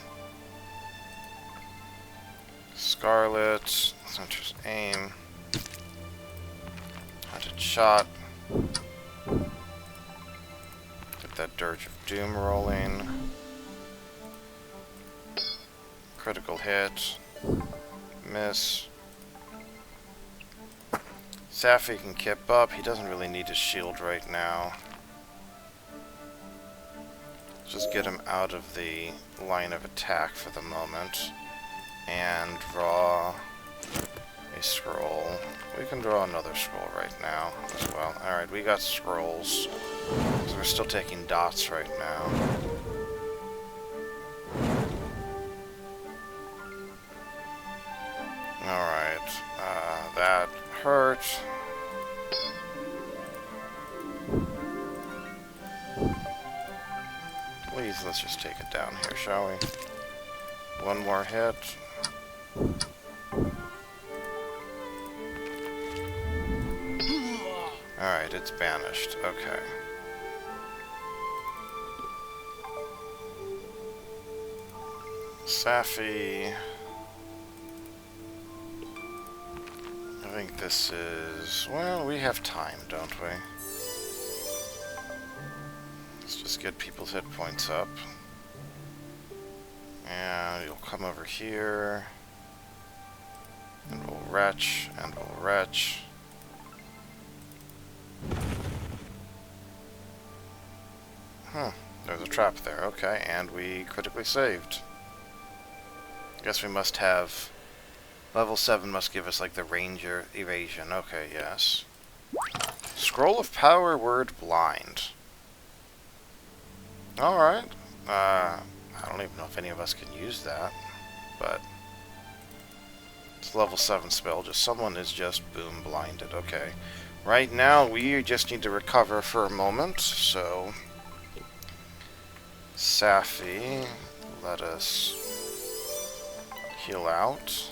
Scarlet. Center's aim. Hunted shot. Get that Dirge of Doom rolling. Critical hit. Miss. Safi can kip up. He doesn't really need his shield right now. Just get him out of the line of attack for the moment. And draw a scroll. We can draw another scroll right now as well. Alright, we got scrolls. So we're still taking dots right now. Alright, that hurt. Please, let's just take it down here, shall we? One more hit. Alright, it's banished. Okay. Safi. I think this is... well, we have time, don't we? Let's just get people's hit points up. And you'll come over here. And we'll retch, and we'll retch. There's a trap there. Okay, and we critically saved. Guess we must have... level 7 must give us, like, the ranger evasion. Okay, yes. Scroll of Power, word blind. Alright. I don't even know if any of us can use that. But... it's a level 7 spell. Just someone is just boom blinded. Okay. Right now, we just need to recover for a moment, so... Safi, let us heal out.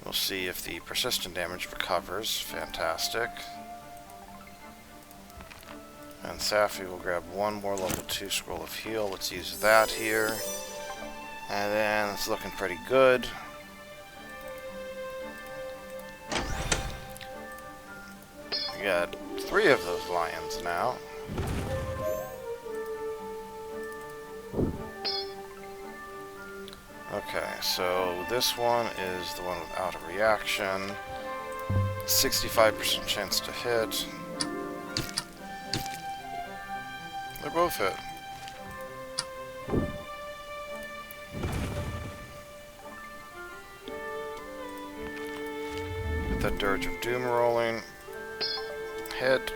We'll see if the persistent damage recovers. Fantastic. And Safi will grab one more level 2 scroll of heal. Let's use that here. And then it's looking pretty good. We got 3 of those lions now. Okay, so this one is the one without a reaction. 65% chance to hit. They both hit. Get that Dirge of Doom rolling. Hit.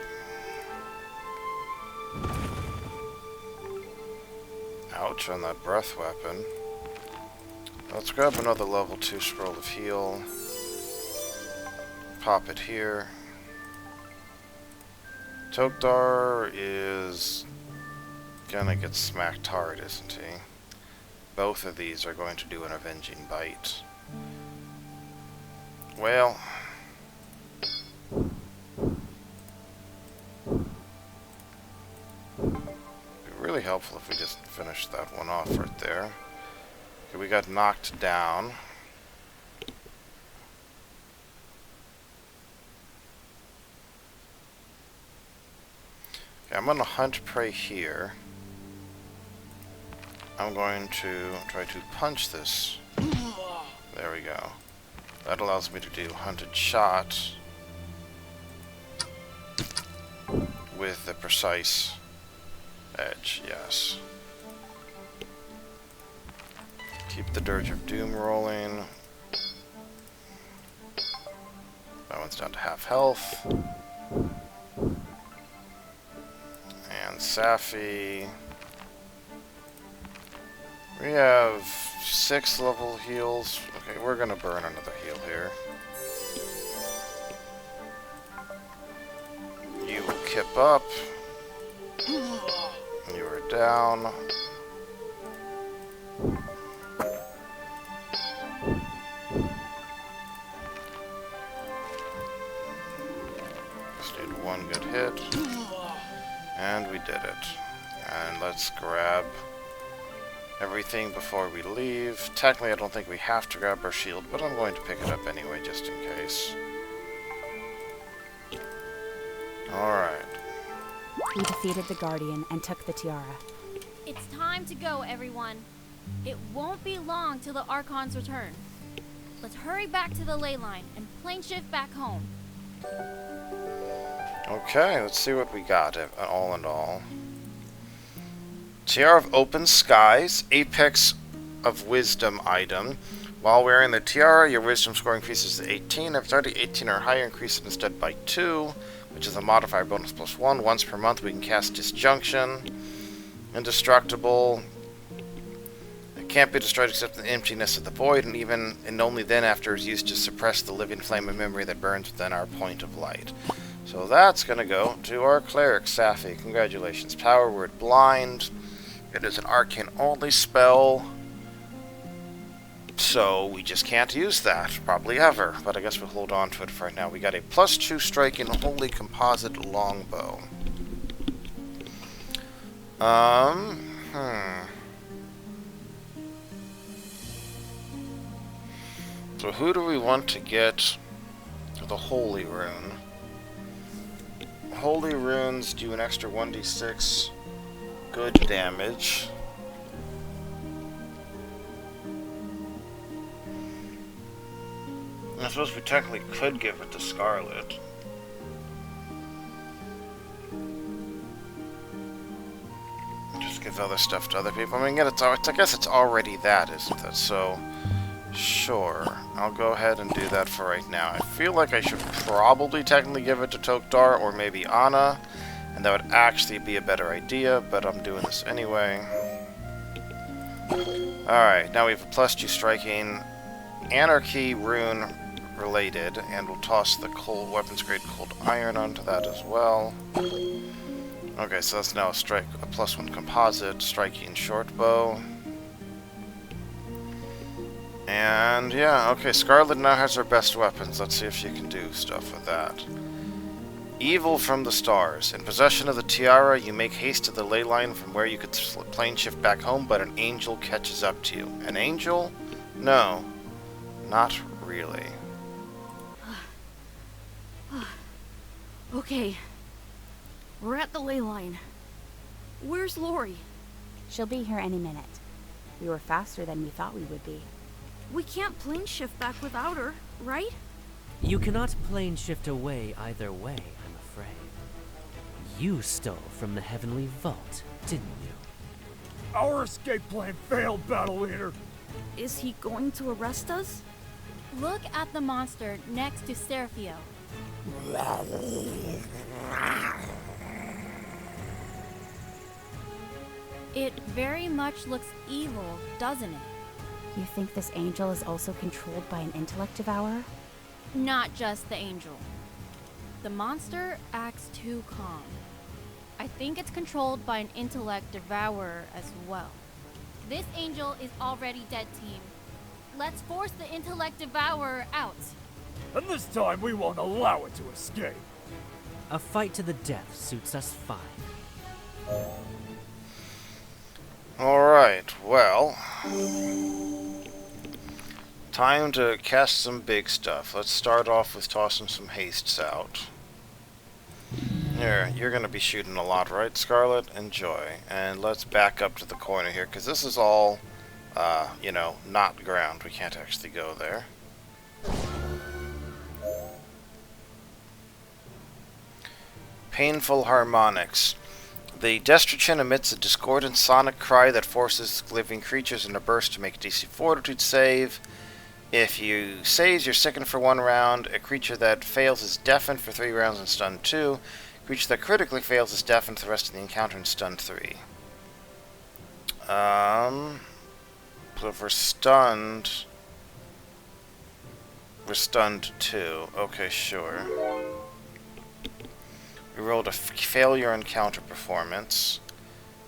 Ouch on that breath weapon. Let's grab another level 2 scroll of heal. Pop it here. Tokdar is gonna get smacked hard, isn't he? Both of these are going to do an avenging bite. Well, it'd be really helpful if we just finished that one off right there. Okay, we got knocked down. Okay, I'm gonna hunt prey here. I'm going to try to punch this. There we go. That allows me to do hunted shot with the precise edge, yes. Keep the Dirge of Doom rolling. That one's down to half health. And Safi. We have 6 level heals. Okay, we're gonna burn another heal here. You will kip up. You are down. Just need one good hit. And we did it. And let's grab everything before we leave. Technically, I don't think we have to grab our shield, but I'm going to pick it up anyway, just in case. Alright. We defeated the Guardian and took the tiara. It's time to go, everyone. It won't be long till the Archons return. Let's hurry back to the ley line and plane shift back home. Okay, let's see what we got, all in all. Tiara of Open Skies, Apex of Wisdom item. While wearing the tiara, your wisdom score increases to 18. If it's already 18 or higher, increase it instead by 2, which is a modifier bonus plus 1. Once per month, we can cast Disjunction. Indestructible. It can't be destroyed except in the emptiness of the void, and only then after it's used to suppress the living flame of memory that burns within our point of light. So that's going to go to our cleric, Safi. Congratulations. Power word Blind. It is an arcane-only spell, so we just can't use that, probably ever. But I guess we'll hold on to it for right now. We got a +2 striking holy composite longbow. So who do we want to get the holy rune? Holy runes do an extra 1d6 good damage. I suppose we technically could give it to Scarlet. Just give other stuff to other people. I mean, I guess it's already that, isn't it? So, sure. I'll go ahead and do that for right now. I feel like I should probably technically give it to Tokdar or maybe Anna. And that would actually be a better idea, but I'm doing this anyway. Alright, now we have a +2 striking Anarchy rune related, and we'll toss the cold weapons grade cold iron onto that as well. Okay, so that's now a +1 composite striking shortbow. And yeah, okay, Scarlet now has her best weapons. Let's see if she can do stuff with that. Evil from the Stars. In possession of the tiara, you make haste to the ley line from where you could plane shift back home, but an angel catches up to you. An angel? No. Not really. Okay. We're at the ley line. Where's Lori? She'll be here any minute. We were faster than we thought we would be. We can't plane shift back without her, right? You cannot plane shift away either way, I'm afraid. You stole from the Heavenly Vault, didn't you? Our escape plan failed, Battle Leader. Is he going to arrest us? Look at the monster next to Seraphio. It very much looks evil, doesn't it? You think this angel is also controlled by an intellect devourer? Not just the angel. The monster acts too calm. I think it's controlled by an intellect devourer as well. This angel is already dead, team. Let's force the intellect devourer out. And this time we won't allow it to escape. A fight to the death suits us fine. Alright, well. Time to cast some big stuff. Let's start off with tossing some hastes out. Here, you're going to be shooting a lot, right, Scarlet? Enjoy. And let's back up to the corner here, because this is all, you know, not ground. We can't actually go there. Painful Harmonics. The Destrichin emits a discordant sonic cry that forces living creatures in a burst to make a DC Fortitude save. If you saves, you're sickened for 1 round. A creature that fails is deafened for 3 rounds and stunned 2. A creature that critically fails is deafened for the rest of the encounter and stunned 3. So if we're stunned 2. Okay, sure. We rolled a failure encounter performance,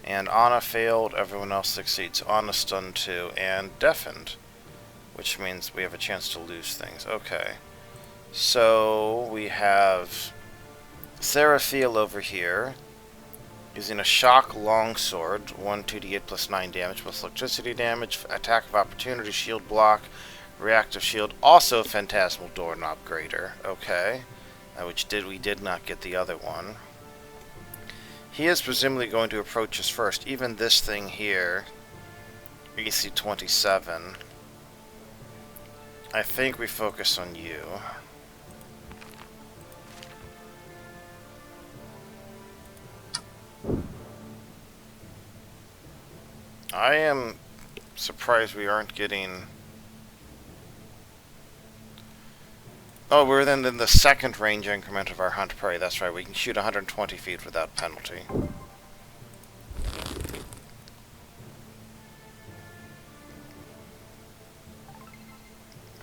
and Anna failed, everyone else succeeds. Anna stunned 2 and deafened, which means we have a chance to lose things. Okay. So we have Seraphiel over here, using a shock longsword, 1 2d8 plus 9 damage plus electricity damage, attack of opportunity, shield block, reactive shield, also Phantasmal Doorknob Grater. Okay. We did not get the other one. He is presumably going to approach us first. Even this thing here, AC 27. I think we focus on you. I am surprised we aren't getting... Oh, we're then in the second range increment of our hunt prey. That's right, we can shoot 120 feet without penalty.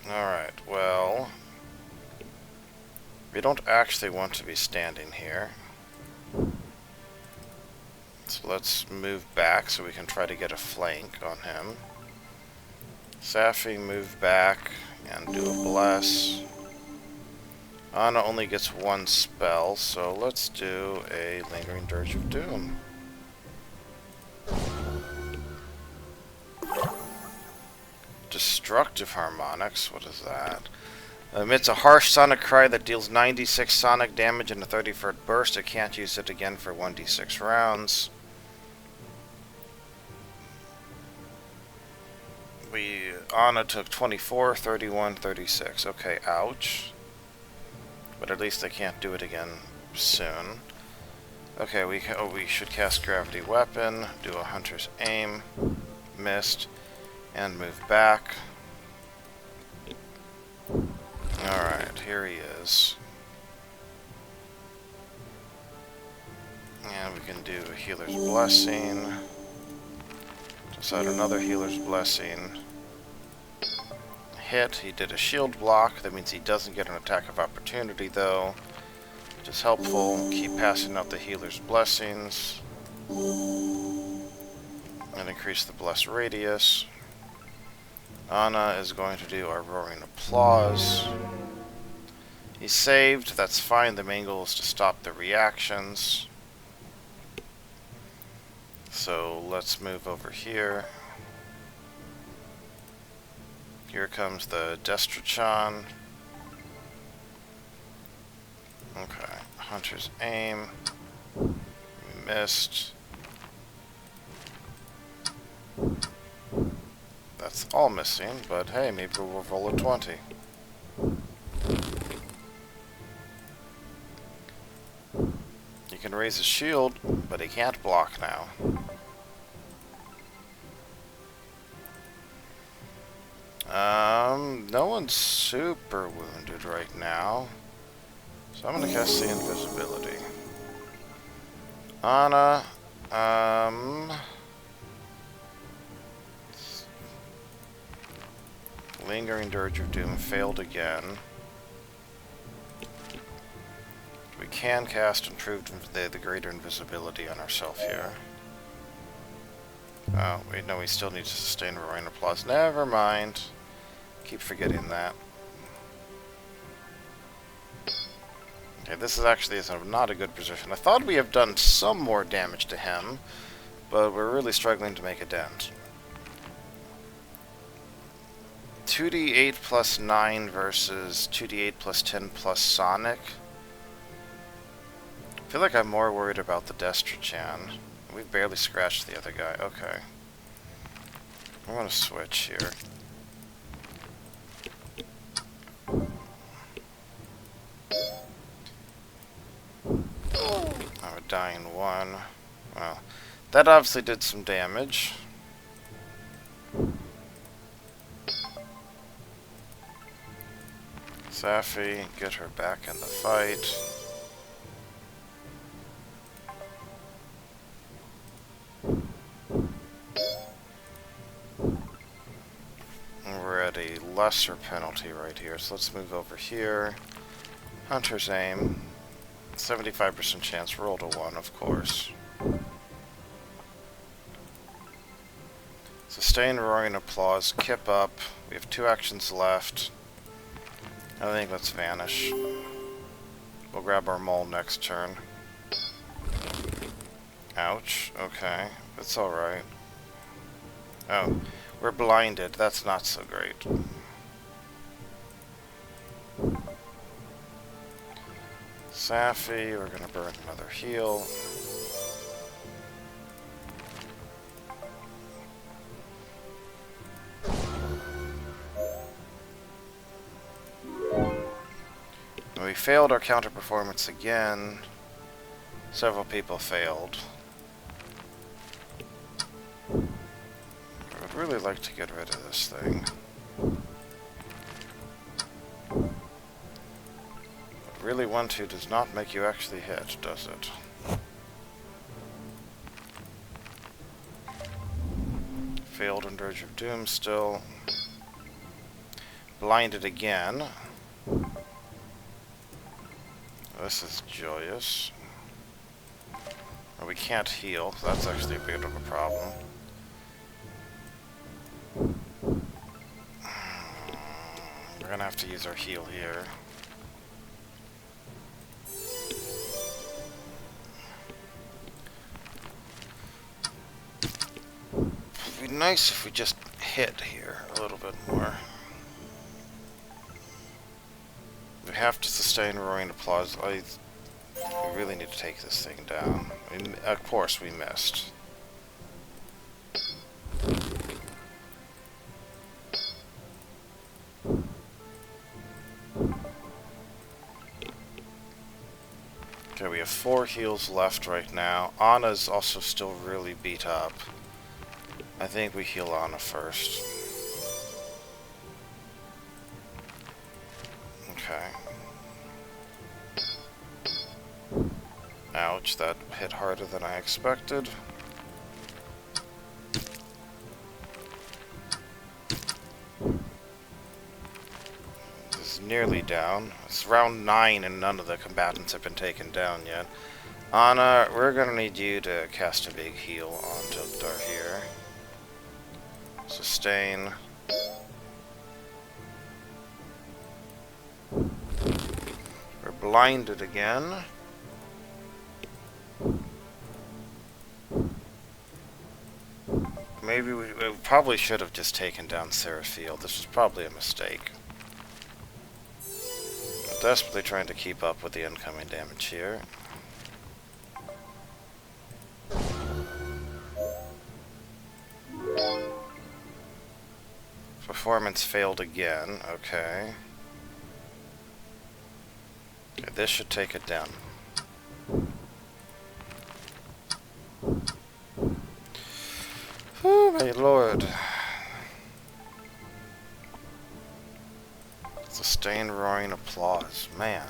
Alright, well... we don't actually want to be standing here. So let's move back so we can try to get a flank on him. Safi, move back and do a bless. Anna only gets 1 spell, so let's do a Lingering Dirge of Doom. Destructive Harmonics, what is that? Emits a harsh sonic cry that deals 96 sonic damage in a 30-foot burst. It can't use it again for 1d6 rounds. Anna took 24, 31, 36. Okay, ouch. But at least I can't do it again soon. Okay, we should cast Gravity Weapon, do a Hunter's Aim, missed, and move back. Alright, here he is. And we can do a Healer's Blessing. Decide another Healer's Blessing. Hit, he did a shield block, that means he doesn't get an attack of opportunity though, which is helpful. Keep passing out the healer's blessings and increase the bless radius. Anna is going to do our roaring applause. He saved, that's fine. The main goal is to stop the reactions. So let's move over here. Here comes the Destrichan. Okay, Hunter's aim. We missed. That's all missing, but hey, maybe we'll roll a 20. He can raise his shield, but he can't block now. No one's super wounded right now. So I'm gonna cast the invisibility. Anna, Lingering Dirge of Doom failed again. We can cast Improved the Greater Invisibility on ourselves here. Oh, wait, no, we still need to sustain Roaring Applause. Never mind. Keep forgetting that. Okay, this is actually not a good position. I thought we have done some more damage to him, but we're really struggling to make a dent. 2d8 plus 9 versus 2d8 plus 10 plus Sonic. I feel like I'm more worried about the Destro-chan. We've barely scratched the other guy. Okay. I'm gonna switch here. I'm a dying one. Well, that obviously did some damage. Safi, get her back in the fight. We're at a lesser penalty right here, so let's move over here. Hunter's aim. 75% chance, roll to 1, of course. Sustain Roaring Applause, kip up. We have 2 actions left. I think let's vanish. We'll grab our mole next turn. Ouch, okay. That's alright. Oh, we're blinded. That's not so great. Safi, we're gonna burn another heal. We failed our counter performance again. Several people failed. I would really like to get rid of this thing. But really 1-2 does not make you actually hit, does it? Failed in Dirge of Doom still. Blinded again. This is joyous. Well, we can't heal, so that's actually a bit of a problem. We're gonna have to use our heal here. It'd be nice if we just hit here a little bit more. We have to sustain Roaring Applause. We really need to take this thing down. Of course we missed. Okay, we have 4 heals left right now. Anna's also still really beat up. I think we heal Anna first. Okay. Ouch, that hit harder than I expected. This is nearly down. It's round 9 and none of the combatants have been taken down yet. Anna, we're gonna need you to cast a big heal on Tildar here. Sustain. We're blinded again. Maybe we probably should have just taken down Seraphiel. This was probably a mistake. It Desperately trying to keep up with the incoming damage here. Performance failed again. Okay. Okay, this should take it down. Oh my lord. Sustained roaring applause. Man.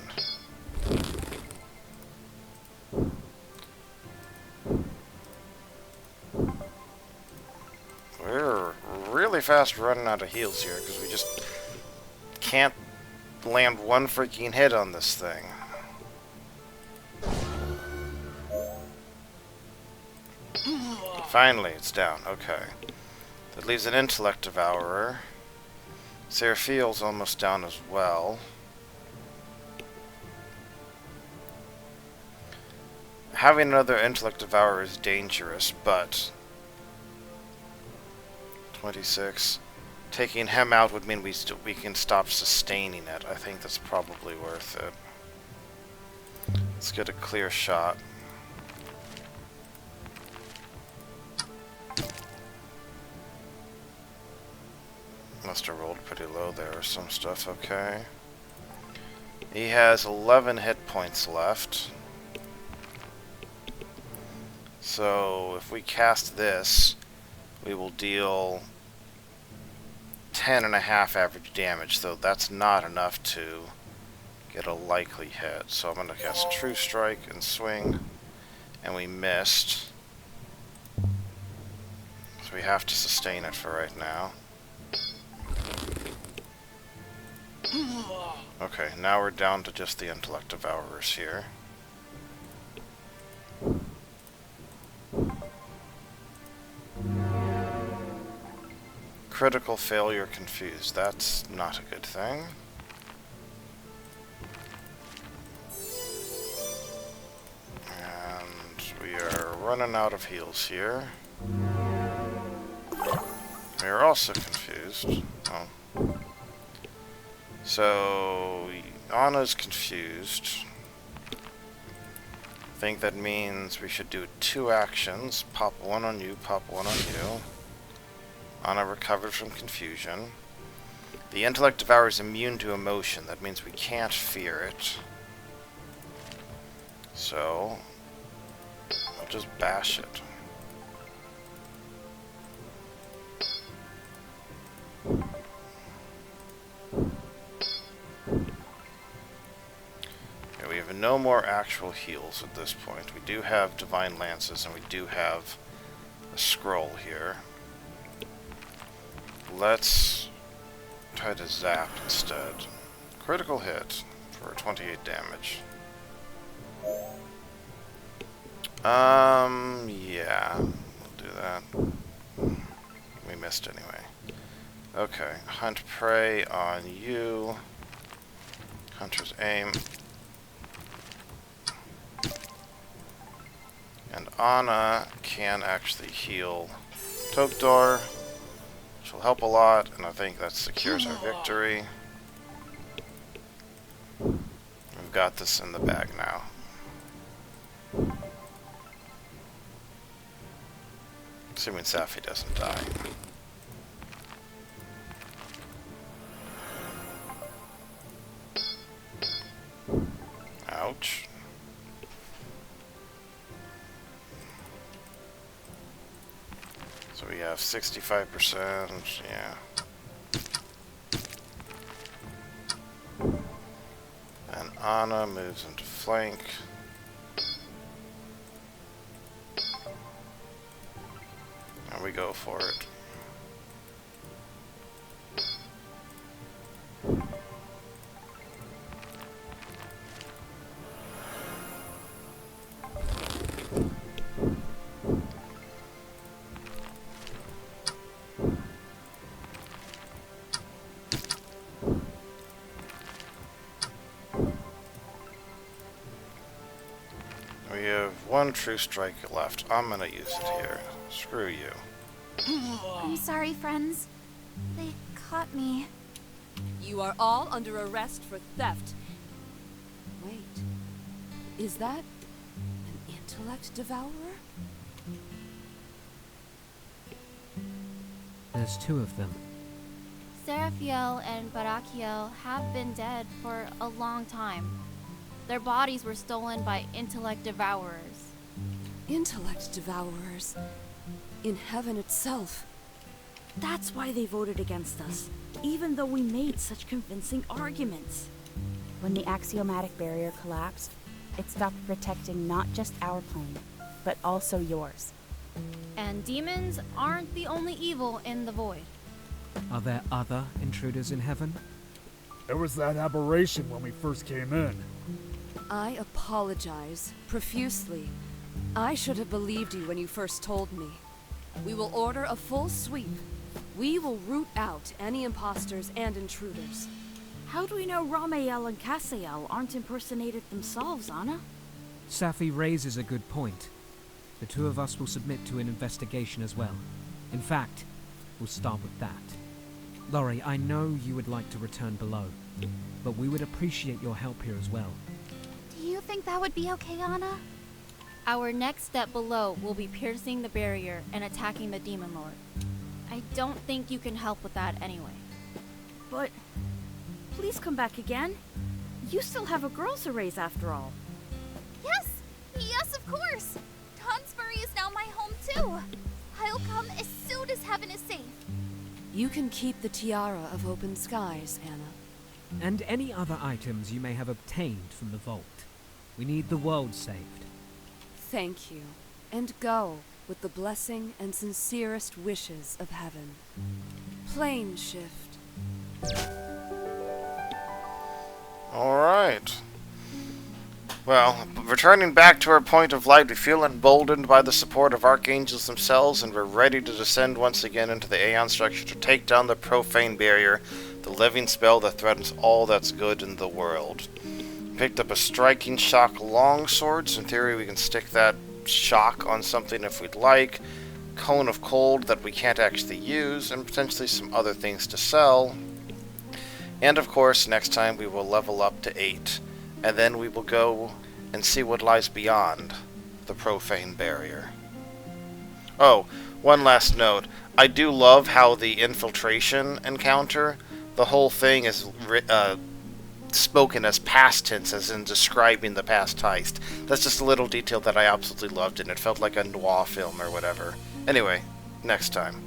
We're really fast running out of heals here because we just can't land one freaking hit on this thing. Finally, it's down. Okay. That leaves an Intellect Devourer. Seraphiel's almost down as well. Having another Intellect Devourer is dangerous, but 26. Taking him out would mean we can stop sustaining it. I think that's probably worth it. Let's get a clear shot. Must have rolled pretty low there or some stuff. Okay. He has 11 hit points left. So if we cast this, we will deal 10.5 average damage, so that's not enough to get a likely hit. So I'm going to cast True Strike and swing, and we missed. So we have to sustain it for right now. Okay, now we're down to just the Intellect Devourers here. Critical failure confused. That's not a good thing. And we are running out of heals here. We are also confused. Oh. So, Anna's confused. I think that means we should do 2 actions. Pop one on you, pop one on you. Anna recovered from confusion. The Intellect Devourer is immune to emotion. That means we can't fear it. So, I'll just bash it. Okay, we have no more actual heals at this point. We do have Divine Lances and we do have a scroll here. Let's try to zap instead. Critical hit for 28 damage. Yeah, we'll do that. We missed anyway. Okay, hunt prey on you. Hunter's aim. And Anna can actually heal Tokdor, which will help a lot, and I think that secures our victory. We've got this in the bag now. Assuming Safi doesn't die. Ouch. So we have 65%, yeah. And Anna moves into flank. And we go for it. We have 1 True Strike left. I'm gonna use it here. Screw you. I'm sorry, friends. They caught me. You are all under arrest for theft Is that an intellect devourer? There's two of them. Seraphiel and Barakiel have been dead for a long time. Their bodies were stolen by intellect devourers. Intellect devourers? In heaven itself? That's why they voted against us, even though we made such convincing arguments. When the axiomatic barrier collapsed, it stopped protecting not just our plane, but also yours. And demons aren't the only evil in the void. Are there other intruders in heaven? There was that aberration when we first came in. I apologize profusely. I should have believed you when you first told me. We will order a full sweep. We will root out any imposters and intruders. How do we know Ramael and Cassiel aren't impersonated themselves, Anna? Safi raises a good point. The two of us will submit to an investigation as well. In fact, we'll start with that. Laurie, I know you would like to return below, but we would appreciate your help here as well. Do you think that would be okay, Anna? Our next step below will be piercing the barrier and attacking the Demon Lord. I don't think you can help with that anyway. But please come back again. You still have a girl to raise after all. Yes! Yes, of course! Dawnsbury is now my home too! I'll come as soon as heaven is safe. You can keep the tiara of open skies, Anna. And any other items you may have obtained from the vault. We need the world saved. Thank you. And go with the blessing and sincerest wishes of heaven. Plane shift. Alright. Well, returning back to our point of light, we feel emboldened by the support of archangels themselves, and we're ready to descend once again into the Aeon structure to take down the Profane barrier, the living spell that threatens all that's good in the world. Picked up a striking shock longsword, so in theory we can stick that shock on something if we'd like, cone of cold that we can't actually use, and potentially some other things to sell. And of course, next time we will level up to 8. And then we will go and see what lies beyond the Profane barrier. Oh, one last note. I do love how the infiltration encounter, the whole thing is spoken as past tense, as in describing the past heist. That's just a little detail that I absolutely loved, and it felt like a noir film or whatever. Anyway, next time.